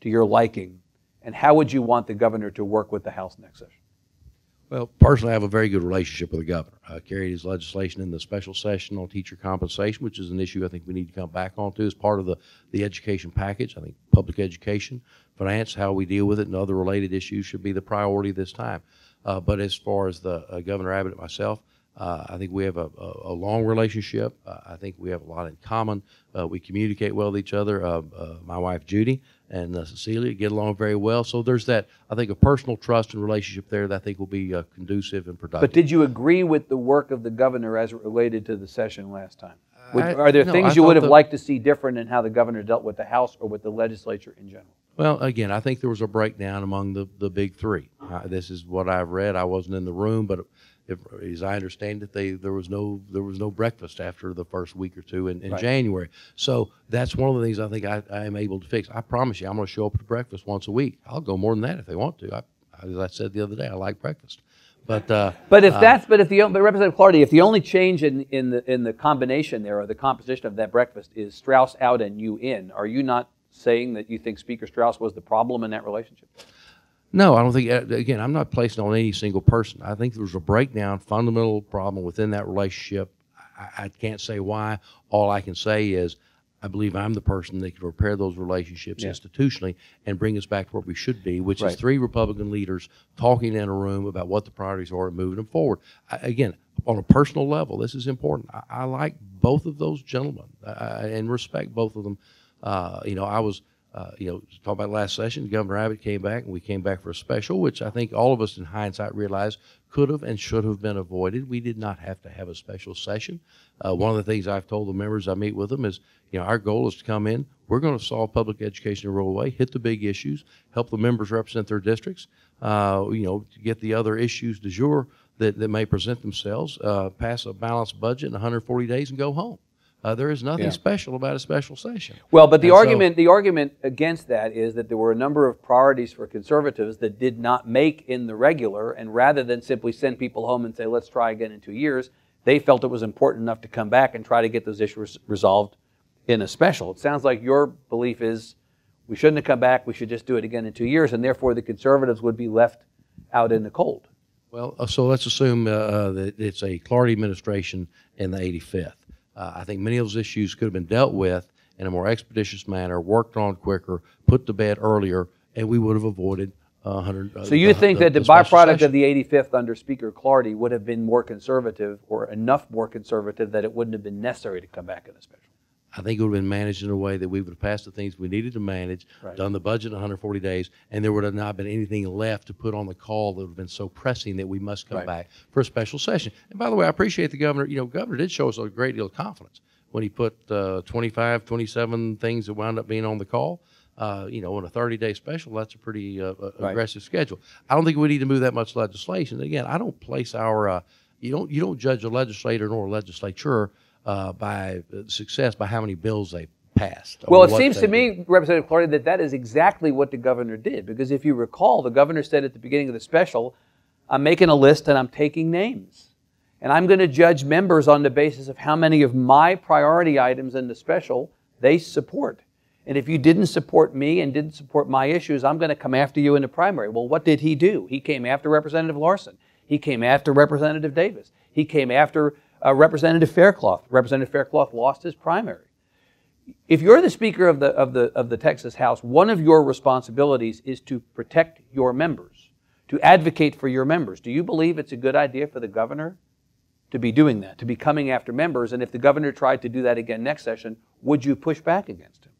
to your liking? And how would you want the governor to work with the House next session? Well, personally, I have a very good relationship with the governor. I carried his legislation in the special session on teacher compensation, which is an issue I think we need to come back onto as part of the education package. I think public education, finance, how we deal with it, and other related issues should be the priority this time. But as far as the Governor Abbott and myself, I think we have a long relationship. I think we have a lot in common. We communicate well with each other. My wife, Judy, and Cecilia get along very well. So there's that, I think, a personal trust and relationship there that I think will be conducive and productive. But did you agree with the work of the governor as it related to the session last time? Are there things you would have liked to see different in how the governor dealt with the House or with the legislature in general? Well, again, I think there was a breakdown among the big three. This is what I've read. I wasn't in the room, but as I understand it, there was no breakfast after the first week or two in January. So that's one of the things I think I am able to fix. I promise you, I'm going to show up to breakfast once a week. I'll go more than that if they want to. As I said the other day, I like breakfast. But Representative Clardy, if the only change in the combination there or the composition of that breakfast is Strauss out and you in, are you not saying that you think Speaker Strauss was the problem in that relationship? No, I don't think, again, I'm not placing on any single person. I think there was a breakdown, fundamental problem within that relationship. I can't say why. All I can say is I believe I'm the person that can repair those relationships institutionally and bring us back to where we should be, which is three Republican leaders talking in a room about what the priorities are and moving them forward. Again, on a personal level, this is important. I like both of those gentlemen and respect both of them. I was... talking about last session, Governor Abbott came back, and we came back for a special, which I think all of us in hindsight realized could have and should have been avoided. We did not have to have a special session. One of the things I've told the members I meet with them is, our goal is to come in. We're going to solve public education in a real way, hit the big issues, help the members represent their districts, to get the other issues du jour that may present themselves, pass a balanced budget in 140 days and go home. There is nothing special about a special session. Well, but the argument against that is that there were a number of priorities for conservatives that did not make in the regular, and rather than simply send people home and say, let's try again in 2 years, they felt it was important enough to come back and try to get those issues resolved in a special. It sounds like your belief is we shouldn't have come back, we should just do it again in 2 years, and therefore the conservatives would be left out in the cold. Well, so let's assume that it's a Clardy administration in the 85th. I think many of those issues could have been dealt with in a more expeditious manner, worked on quicker, put to bed earlier, and we would have avoided 100. So you think that the special byproduct session. of the 85th under Speaker Clardy would have been more conservative, or enough more conservative that it wouldn't have been necessary to come back in a special? I think it would have been managed in a way that we would have passed the things we needed to manage, Right. done the budget in 140 days, and there would have not been anything left to put on the call that would have been so pressing that we must come Right. back for a special session. And by the way, I appreciate the governor. You know, governor did show us a great deal of confidence when he put 25, 27 things that wound up being on the call. You know, in a 30-day special, that's a pretty aggressive schedule. I don't think we need to move that much legislation. Again, I don't place our you don't judge a legislator nor a legislature by success by how many bills they passed. Well, it seems to me, Representative Clardy, that is exactly what the governor did. Because if you recall, the governor said at the beginning of the special, I'm making a list and I'm taking names. And I'm going to judge members on the basis of how many of my priority items in the special they support. And if you didn't support me and didn't support my issues, I'm going to come after you in the primary. Well, what did he do? He came after Representative Larson. He came after Representative Davis. He came after Representative Faircloth. Representative Faircloth lost his primary. If you're the Speaker of the Texas House, one of your responsibilities is to protect your members, to advocate for your members. Do you believe it's a good idea for the governor to be doing that, to be coming after members? And if the governor tried to do that again next session, would you push back against him?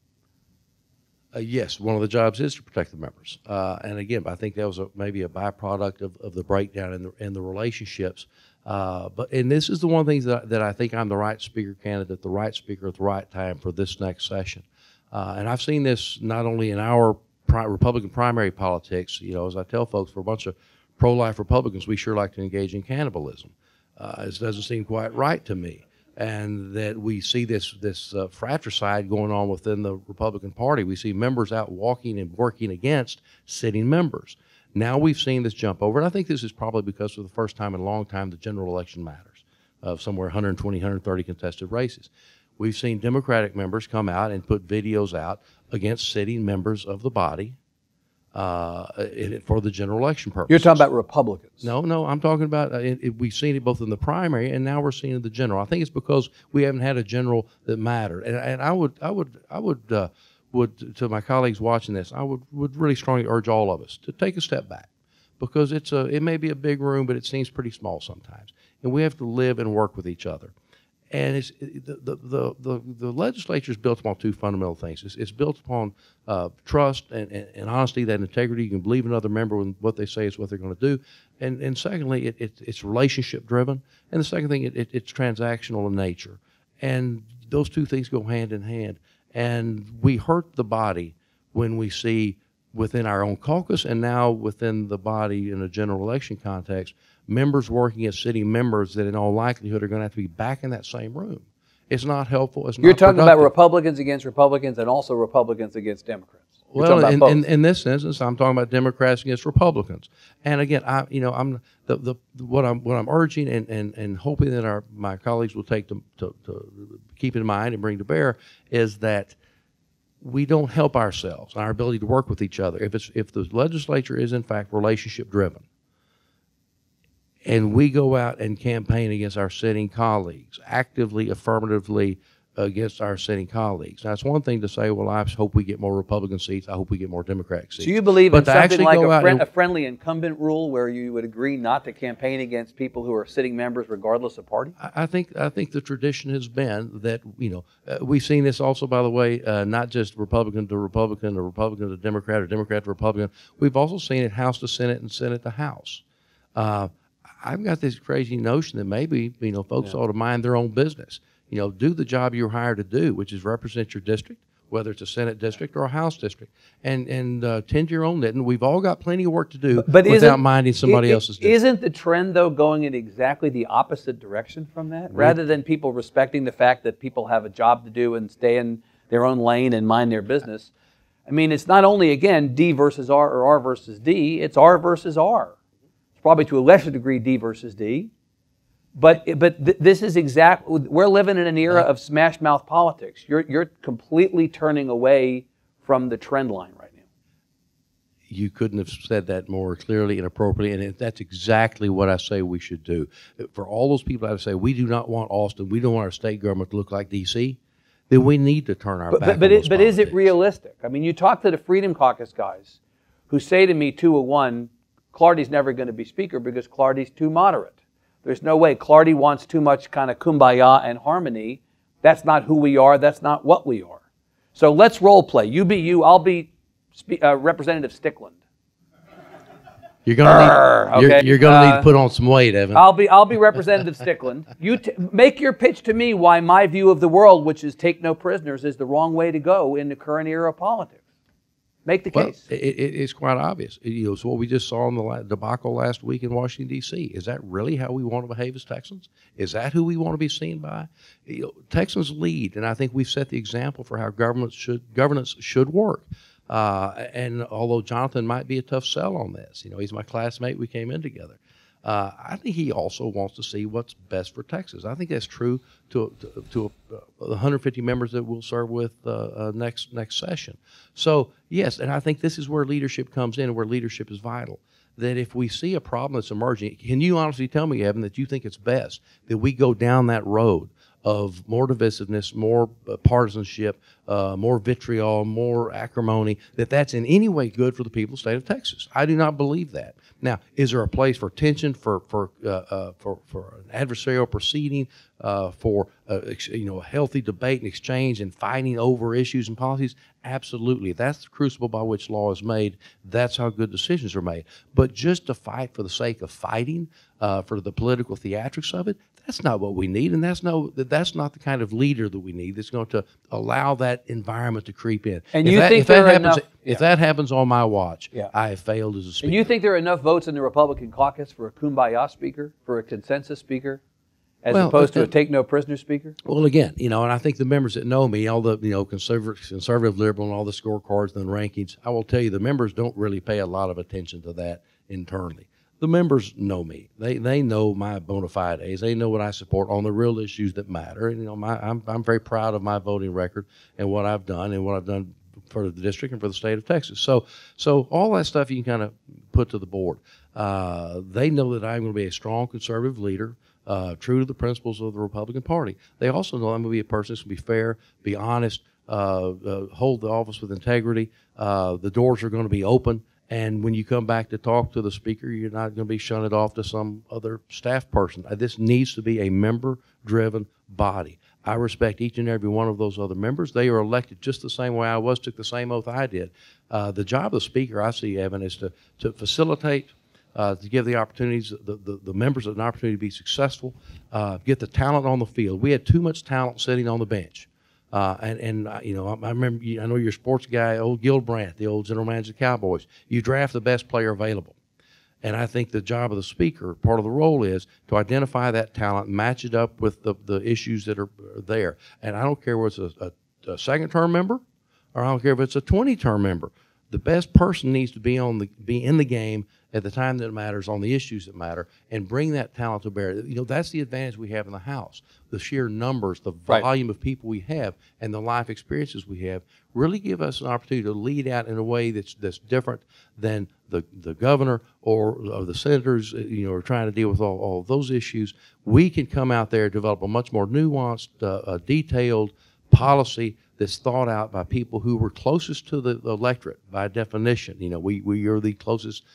Yes, one of the jobs is to protect the members. And again, I think that was maybe a byproduct of the breakdown in the relationships. And this is the one of the things that I think I'm the right speaker candidate, the right speaker at the right time for this next session. And I've seen this not only in our Republican primary politics. You know, as I tell folks, for a bunch of pro-life Republicans, we sure like to engage in cannibalism. It doesn't seem quite right to me. And that we see this fratricide going on within the Republican Party. We see members out walking and working against sitting members. Now we've seen this jump over, and I think this is probably because for the first time in a long time the general election matters, of somewhere 120, 130 contested races. We've seen Democratic members come out and put videos out against sitting members of the body for the general election purposes. You're talking about Republicans. No, I'm talking about, we've seen it both in the primary and now we're seeing it in the general. I think it's because we haven't had a general that mattered. And I would to my colleagues watching this, I would really strongly urge all of us to take a step back, because it may be a big room, but it seems pretty small sometimes. And we have to live and work with each other. And the legislature is built upon two fundamental things. It's built upon trust and honesty, that integrity. You can believe another member when what they say is what they're going to do. And secondly, it's relationship driven. And the second thing, it's transactional in nature. And those two things go hand in hand. And we hurt the body when we see within our own caucus and now within the body in a general election context, members working as sitting members that in all likelihood are going to have to be back in that same room. It's not helpful. It's not You're talking productive. about Republicans against Republicans and also Republicans against Democrats. You're Well, talking about both. in this instance, I'm talking about Democrats against Republicans. And again, what I'm urging and hoping that my colleagues will take to keep in mind and bring to bear is that we don't help ourselves and our ability to work with each other if the legislature is in fact relationship driven, and we go out and campaign against our sitting colleagues, actively, affirmatively against our sitting colleagues. Now, it's one thing to say, well, I hope we get more Republican seats, I hope we get more Democratic seats. So you believe in something like a a friendly incumbent rule where you would agree not to campaign against people who are sitting members regardless of party? I think the tradition has been that, we've seen this also, by the way, not just Republican to Republican or Republican to Democrat or Democrat to Republican. We've also seen it House to Senate and Senate to House. I've got this crazy notion that maybe, folks ought to mind their own business. Do the job you're hired to do, which is represent your district, whether it's a Senate district or a House district, and tend to your own knitting. We've all got plenty of work to do without minding somebody else's district. Isn't the trend, though, going in exactly the opposite direction from that? Rather than people respecting the fact that people have a job to do and stay in their own lane and mind their business, I mean, it's not only, again, D versus R or R versus D, it's R versus R. It's probably to a lesser degree D versus D. But this is we're living in an era of smash mouth politics. You're completely turning away from the trend line right now. You couldn't have said that more clearly and appropriately, and that's exactly what I say we should do. For all those people that say we do not want Austin, we don't want our state government to look like D.C., then we need to turn our back on those But is it politics. realistic? I mean, you talk to the Freedom Caucus guys who say to me 2-1, Clardy's never going to be Speaker because Clardy's too moderate. There's no way. Clardy wants too much kind of kumbaya and harmony. That's not who we are. That's not what we are. So let's role play. You be you. I'll be Representative Stickland. You're gonna need, you're gonna need to put on some weight, Evan. I'll be Representative Stickland. You make your pitch to me why my view of the world, which is take no prisoners, is the wrong way to go in the current era of politics. Make the case. It's quite obvious. So what we just saw in the debacle last week in Washington, D.C., is that really how we want to behave as Texans? Is that who we want to be seen by? Texans lead, and I think we've set the example for how governance should work. And although Jonathan might be a tough sell on this, he's my classmate, we came in together. I think he also wants to see what's best for Texas. I think that's true to the 150 members that we'll serve with next session. So yes, and I think this is where leadership comes in, where leadership is vital. That if we see a problem that's emerging, can you honestly tell me, Evan, that you think it's best that we go down that road of more divisiveness, more partisanship, more vitriol, more acrimony, that's in any way good for the people of the state of Texas? I do not believe that. Now, is there a place for tension, for an adversarial proceeding, for a healthy debate and exchange and fighting over issues and policies? Absolutely. That's the crucible by which law is made. That's how good decisions are made. But just to fight for the sake of fighting, for the political theatrics of it, that's not what we need, and that's not the kind of leader that we need that's going to allow that environment to creep in. And if that happens on my watch, I have failed as a speaker. And you think there are enough votes in the Republican caucus for a kumbaya speaker, for a consensus speaker, as opposed to a take no prisoner speaker? Well, again, and I think the members that know me, all the conservative, liberal, and all the scorecards and the rankings, I will tell you the members don't really pay a lot of attention to that internally. The members know me. They know my bona fides. They know what I support on the real issues that matter. And I'm very proud of my voting record and what I've done for the district and for the state of Texas. So all that stuff you can kind of put to the board. They know that I'm going to be a strong conservative leader, true to the principles of the Republican Party. They also know I'm going to be a person that's going to be fair, be honest, hold the office with integrity. The doors are going to be open. And when you come back to talk to the speaker, you're not going to be shunted off to some other staff person. This needs to be a member-driven body. I respect each and every one of those other members. They are elected just the same way I was, took the same oath I did. The job of the speaker, I see, Evan, is to facilitate, to give the opportunities, the members an opportunity to be successful, get the talent on the field. We had too much talent sitting on the bench. I remember, I know you're a sports guy, old Gil Brandt, the old general manager of the Cowboys. You draft the best player available. And I think the job of the speaker, part of the role is to identify that talent, match it up with the issues that are there. And I don't care whether it's a second-term member or I don't care if it's a 20-term member. The best person needs to be in the game at the time that it matters, on the issues that matter, and bring that talent to bear. That's the advantage we have in the House. The sheer numbers, the volume of people we have, and the life experiences we have really give us an opportunity to lead out in a way that's different than the governor or the senators, are trying to deal with all of those issues. We can come out there and develop a much more nuanced, detailed policy that's thought out by people who were closest to the electorate by definition. We are the closest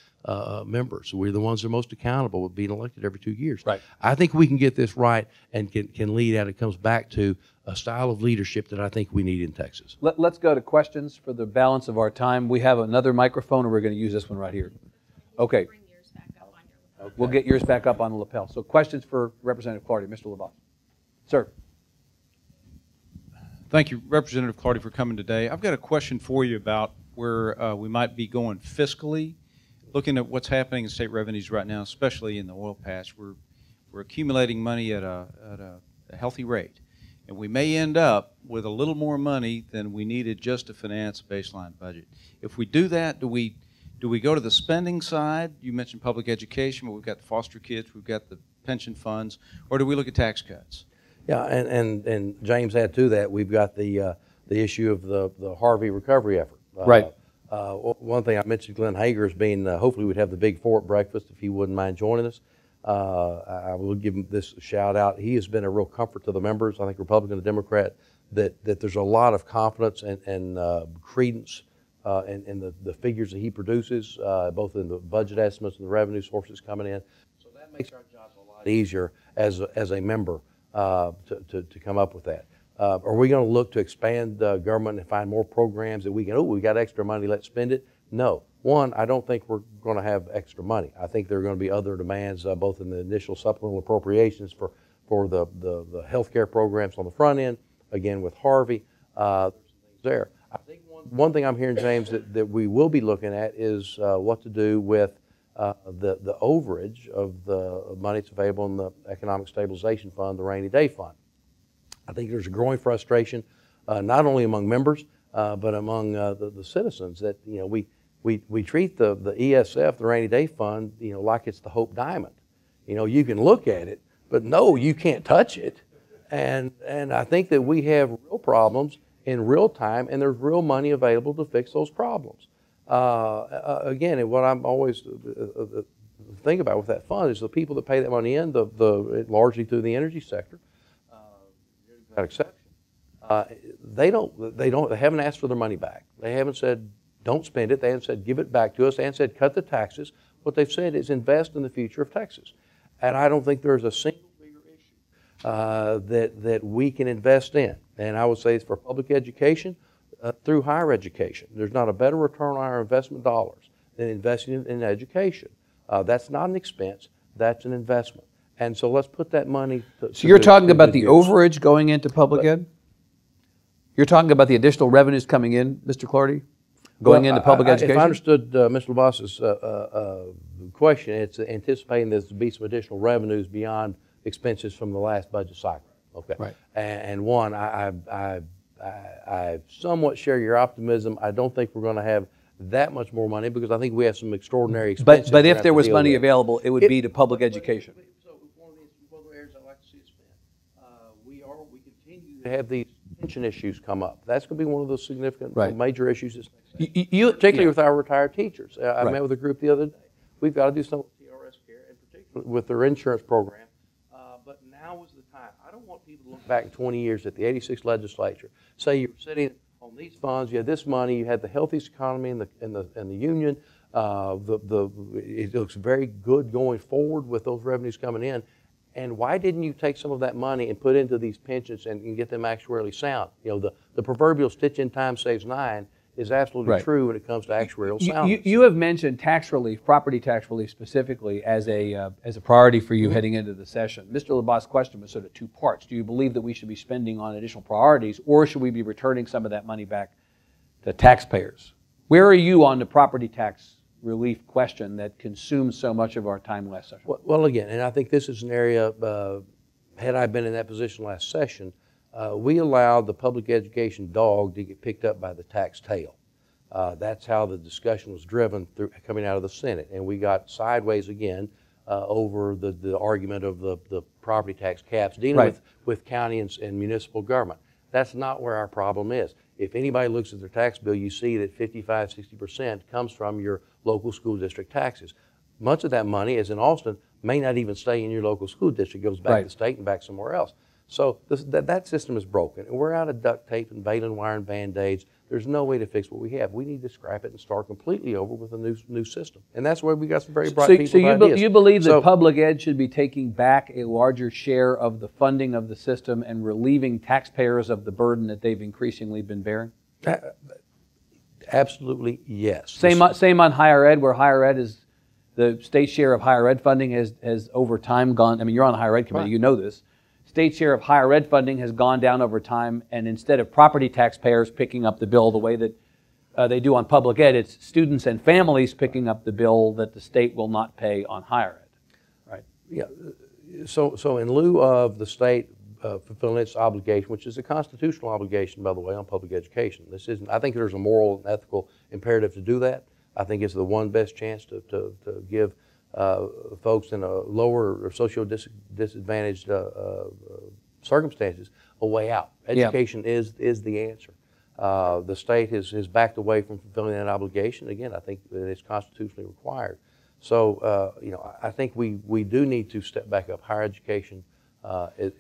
members. We're the ones that are most accountable with being elected every 2 years. Right. I think we can get this right and can lead out. It comes back to a style of leadership that I think we need in Texas. Let's go to questions for the balance of our time. We have another microphone, and we're going to use this one right here. Okay. Bring yours back up on your lapel. We'll get yours back up on the lapel. So questions for Representative Clardy. Mr. LaValle. Sir. Thank you, Representative Clardy, for coming today. I've got a question for you about where we might be going fiscally, looking at what's happening in state revenues right now, especially in the oil patch. We're accumulating money at a healthy rate, and we may end up with a little more money than we needed just to finance a baseline budget. If we do that, do we go to the spending side? You mentioned public education, but we've got the foster kids, we've got the pension funds, or do we look at tax cuts? Yeah, and James, add to that, we've got the issue of the Harvey recovery effort. Right. One thing I mentioned Glenn Hegar as being, hopefully we'd have the Big Four at breakfast if he wouldn't mind joining us. I will give him this shout out. He has been a real comfort to the members, I think Republican and Democrat, that there's a lot of confidence and credence and the figures that he produces, both in the budget estimates and the revenue sources coming in. So that makes our jobs a lot easier as a member to come up with that. Are we going to look to expand government and find more programs that we can, we got extra money, let's spend it? No. One, I don't think we're going to have extra money. I think there are going to be other demands, both in the initial supplemental appropriations for the health care programs on the front end, again with Harvey, there. I think one thing I'm hearing, James, that we will be looking at is what to do with the overage of the money that's available in the Economic Stabilization Fund, the Rainy Day Fund. I think there's a growing frustration, not only among members, but among the citizens that, we treat the ESF, the Rainy Day Fund, like it's the Hope Diamond. You can look at it, but no, you can't touch it. And I think that we have real problems in real time, and there's real money available to fix those problems. Again, and what I'm always think about with that fund is the people that pay that money in, largely through the energy sector, without exception, they haven't asked for their money back. They haven't said don't spend it. They haven't said give it back to us. They haven't said cut the taxes. What they've said is invest in the future of Texas. And I don't think there's a single bigger issue that we can invest in. And I would say it's for public education through higher education. There's not a better return on our investment dollars than investing in education. That's not an expense. That's an investment. And so let's put that money So you're talking about the overage going into public ed? You're talking about the additional revenues coming in, Mr. Clardy, going into public education? If I understood Mr. LaBosse's question, it's anticipating there's to be some additional revenues beyond expenses from the last budget cycle. Okay. Right. And one, I somewhat share your optimism. I don't think we're going to have that much more money because I think we have some extraordinary expenses. But if there was money available, it would be to public education. So one of the areas I'd like to see it spent. We continue to have these pension issues come up. That's going to be one of those significant major issues, particularly with our retired teachers. I met with a group the other day. We've got to do something with TRS care, and particularly with their insurance program. But now is the time. I don't want people to look back 20 years at the '86 legislature. Say you're sitting on these funds, you had this money, you had the healthiest economy in the union. It looks very good going forward with those revenues coming in. And why didn't you take some of that money and put into these pensions and get them actuarially sound? The proverbial stitch in time saves 9 is absolutely true when it comes to actuarial soundness. You have mentioned tax relief, property tax relief specifically, as a priority for you heading into the session. Mr. LaBosse's question was sort of two parts. Do you believe that we should be spending on additional priorities, or should we be returning some of that money back to taxpayers? Where are you on the property tax relief question that consumes so much of our time last session? Well, again, and I think this is an area, had I been in that position last session, we allowed the public education dog to get picked up by the tax tail. That's how the discussion was driven coming out of the Senate. And we got sideways again over the argument of the property tax caps dealing with county and municipal government. That's not where our problem is. If anybody looks at their tax bill, you see that 55–60% comes from your local school district taxes. Much of that money, as in Austin, may not even stay in your local school district. It goes back to the state and back somewhere else. So that system is broken, and we're out of duct tape and baling wire and Band-Aids. There's no way to fix what we have. We need to scrap it and start completely over with a new system. And that's where we got some very bright people So ideas. You believe that public ed should be taking back a larger share of the funding of the system and relieving taxpayers of the burden that they've increasingly been bearing? Absolutely, yes. Same on higher ed, where higher ed is, the state share of higher ed funding has over time gone, I mean, you're on the higher ed committee, you know this. State share of higher ed funding has gone down over time, and instead of property taxpayers picking up the bill the way that they do on public ed, it's students and families picking up the bill that the state will not pay on higher ed. Right? Yeah. So in lieu of the state fulfilling its obligation, which is a constitutional obligation, by the way, on public education, this isn't. I think there's a moral and ethical imperative to do that. I think it's the one best chance to give folks in a lower or disadvantaged circumstances a way out. Education is the answer. The state has backed away from fulfilling that obligation. Again, I think that it's constitutionally required. So, I think we do need to step back up higher education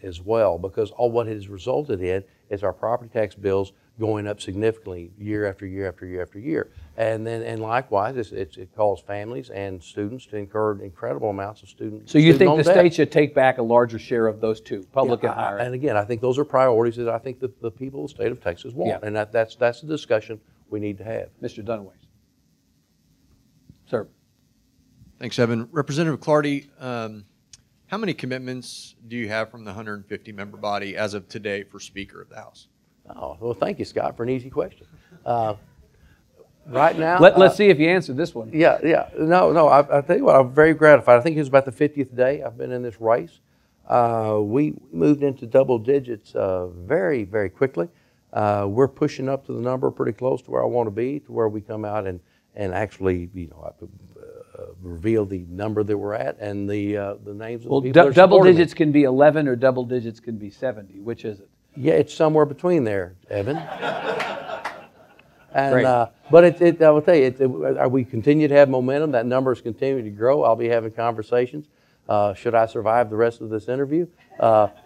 as well, because all what it has resulted in is our property tax bills going up significantly year after year after year after year. And likewise, it calls families and students to incur incredible amounts of student. So you think student the loan debt. state should take back a larger share of those two, public and higher? And again, I think those are priorities that I think the people of the state of Texas want, Yeah. and that's a discussion we need to have. Mr. Dunaway. Sir. Thanks, Evan. Representative Clardy, how many commitments do you have from the 150-member body as of today for Speaker of the House? Oh, well, thank you, Scott, for an easy question. Right now, Let's see if you answered this one. Yeah. No. I tell you what, I'm very gratified. I think it was about the 50th day I've been in this race. We moved into double digits very, very quickly. We're pushing up to the number pretty close to where I want to be, to where we come out and actually, reveal the number that we're at and the names of the people that are double supporting digits can be 11 or double digits can be 70. Which is it? Yeah, it's somewhere between there, Evan. And, Great. But I will tell you, we continue to have momentum. That number is continuing to grow. I'll be having conversations. Should I survive the rest of this interview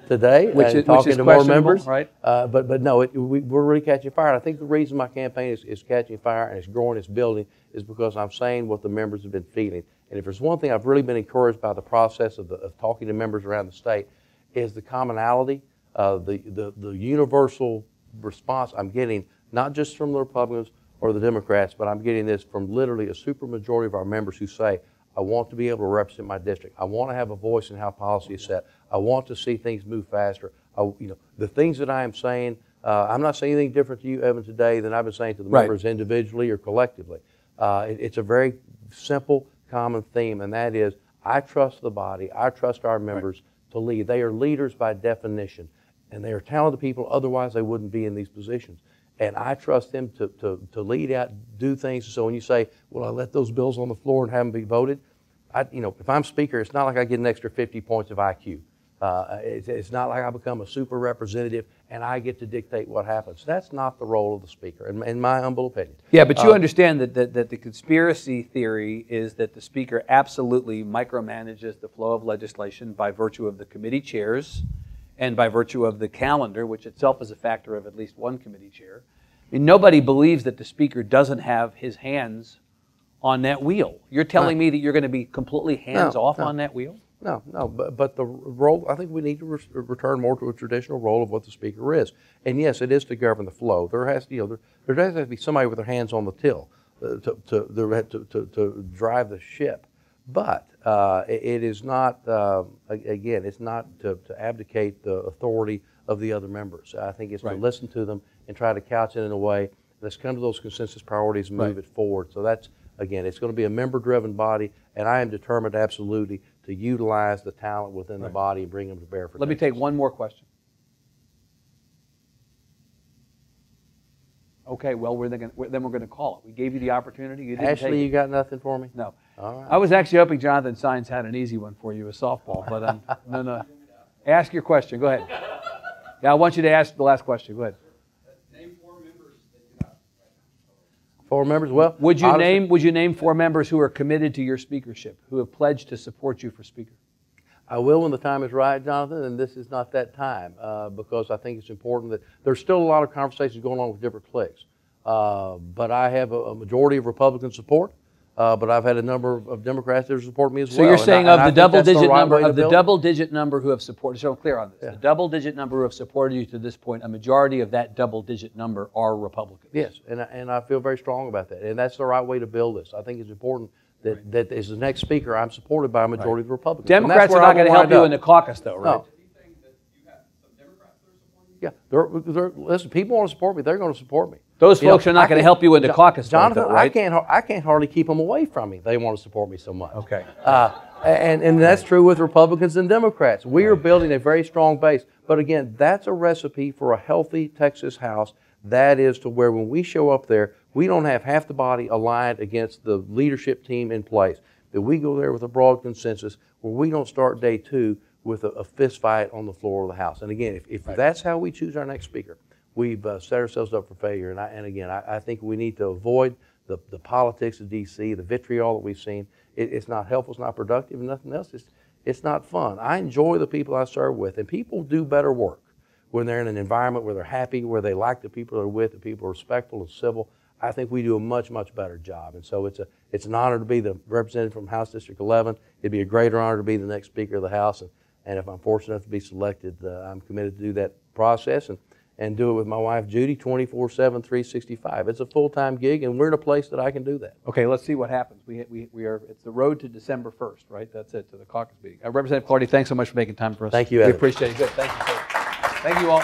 today, Which and is talking to more questionable, members? right? But no, we're really catching fire. And I think the reason my campaign is catching fire and it's growing, it's building, is because I'm saying what the members have been feeling. And if there's one thing I've really been encouraged by the process of talking to members around the state, is the commonality, the universal response I'm getting, not just from the Republicans or the Democrats, but I'm getting this from literally a supermajority of our members who say, I want to be able to represent my district. I want to have a voice in how policy is set. I want to see things move faster. The things that I am saying, I'm not saying anything different to you, Evan, today than I've been saying to the members individually or collectively. It's a very simple, common theme, and that is, I trust the body. I trust our members to lead. They are leaders by definition, and they are talented people. Otherwise, they wouldn't be in these positions. And I trust them to lead out, do things. So when you say, well, I let those bills on the floor and have them be voted, if I'm Speaker, it's not like I get an extra 50 points of IQ. It's not like I become a super representative and I get to dictate what happens. That's not the role of the Speaker, in my humble opinion. Yeah, but you understand that the conspiracy theory is that the Speaker absolutely micromanages the flow of legislation by virtue of the committee chairs and by virtue of the calendar, which itself is a factor of at least one committee chair. I mean, nobody believes that the Speaker doesn't have his hands on that wheel. You're telling me that you're going to be completely hands-off on that wheel? No, but the role, I think we need to return more to a traditional role of what the Speaker is. And yes, it is to govern the flow. There has to be somebody with their hands on the till to drive the ship. But it is not, again, it's not to abdicate the authority of the other members. I think it's to listen to them and try to couch it in a way, let's come to those consensus priorities and move it forward. So that's, again, it's going to be a member-driven body, and I am determined absolutely to utilize the talent within the body and bring them to bear for Let me take one more question. Okay, well, then we're going to call it. We gave you the opportunity. You didn't Ashley, take it. you got nothing for me? No. All right. I was actually hoping Jonathan Saenz had an easy one for you, a softball, but no. Ask your question. Go ahead. Yeah, I want you to ask the last question. Go ahead. Name 4 members that you have. 4 members? Well, Would you name 4 members who are committed to your speakership, who have pledged to support you for Speaker? I will when the time is right, Jonathan, and this is not that time because I think it's important that there's still a lot of conversations going on with different cliques. But I have a majority of Republican support, but I've had a number of Democrats that support me as well. So you're saying of the double-digit number who have supported, so I'm clear on this, the double-digit number who have supported you to this point, a majority of that double-digit number are Republicans. Yes, and I feel very strong about that, and that's the right way to build this. I think it's important that as the next Speaker, I'm supported by a majority of the Republicans. Democrats are not going to help you in the caucus, though, right? No. Yeah, listen, people want to support me, they're going to support me. Those folks are not going to help you in the caucus, Jonathan, though, right? I can't hardly keep them away from me. They want to support me so much. Okay. And that's true with Republicans and Democrats. We are building a very strong base. But again, that's a recipe for a healthy Texas House. That is to where when we show up there, we don't have half the body aligned against the leadership team in place. That we go there with a broad consensus where we don't start day 2 with a fist fight on the floor of the House. And again, if that's how we choose our next Speaker, we've set ourselves up for failure. And again, I think we need to avoid the politics of D.C., the vitriol that we've seen. It's not helpful, it's not productive, and nothing else. It's not fun. I enjoy the people I serve with, and people do better work when they're in an environment where they're happy, where they like the people they're with, the people are respectful and civil, I think we do a much, much better job. And so it's an honor to be the representative from House District 11. It'd be a greater honor to be the next Speaker of the House. And if I'm fortunate enough to be selected, I'm committed to do that process and do it with my wife, Judy, 24/7, 365. It's a full-time gig, and we're in a place that I can do that. Okay, let's see what happens. We are. It's the road to December 1st, right? That's it, to the caucus meeting. Representative Clardy, thanks so much for making time for us. Thank you, We Evan. appreciate it. Good. Thank you, sir. Thank you all.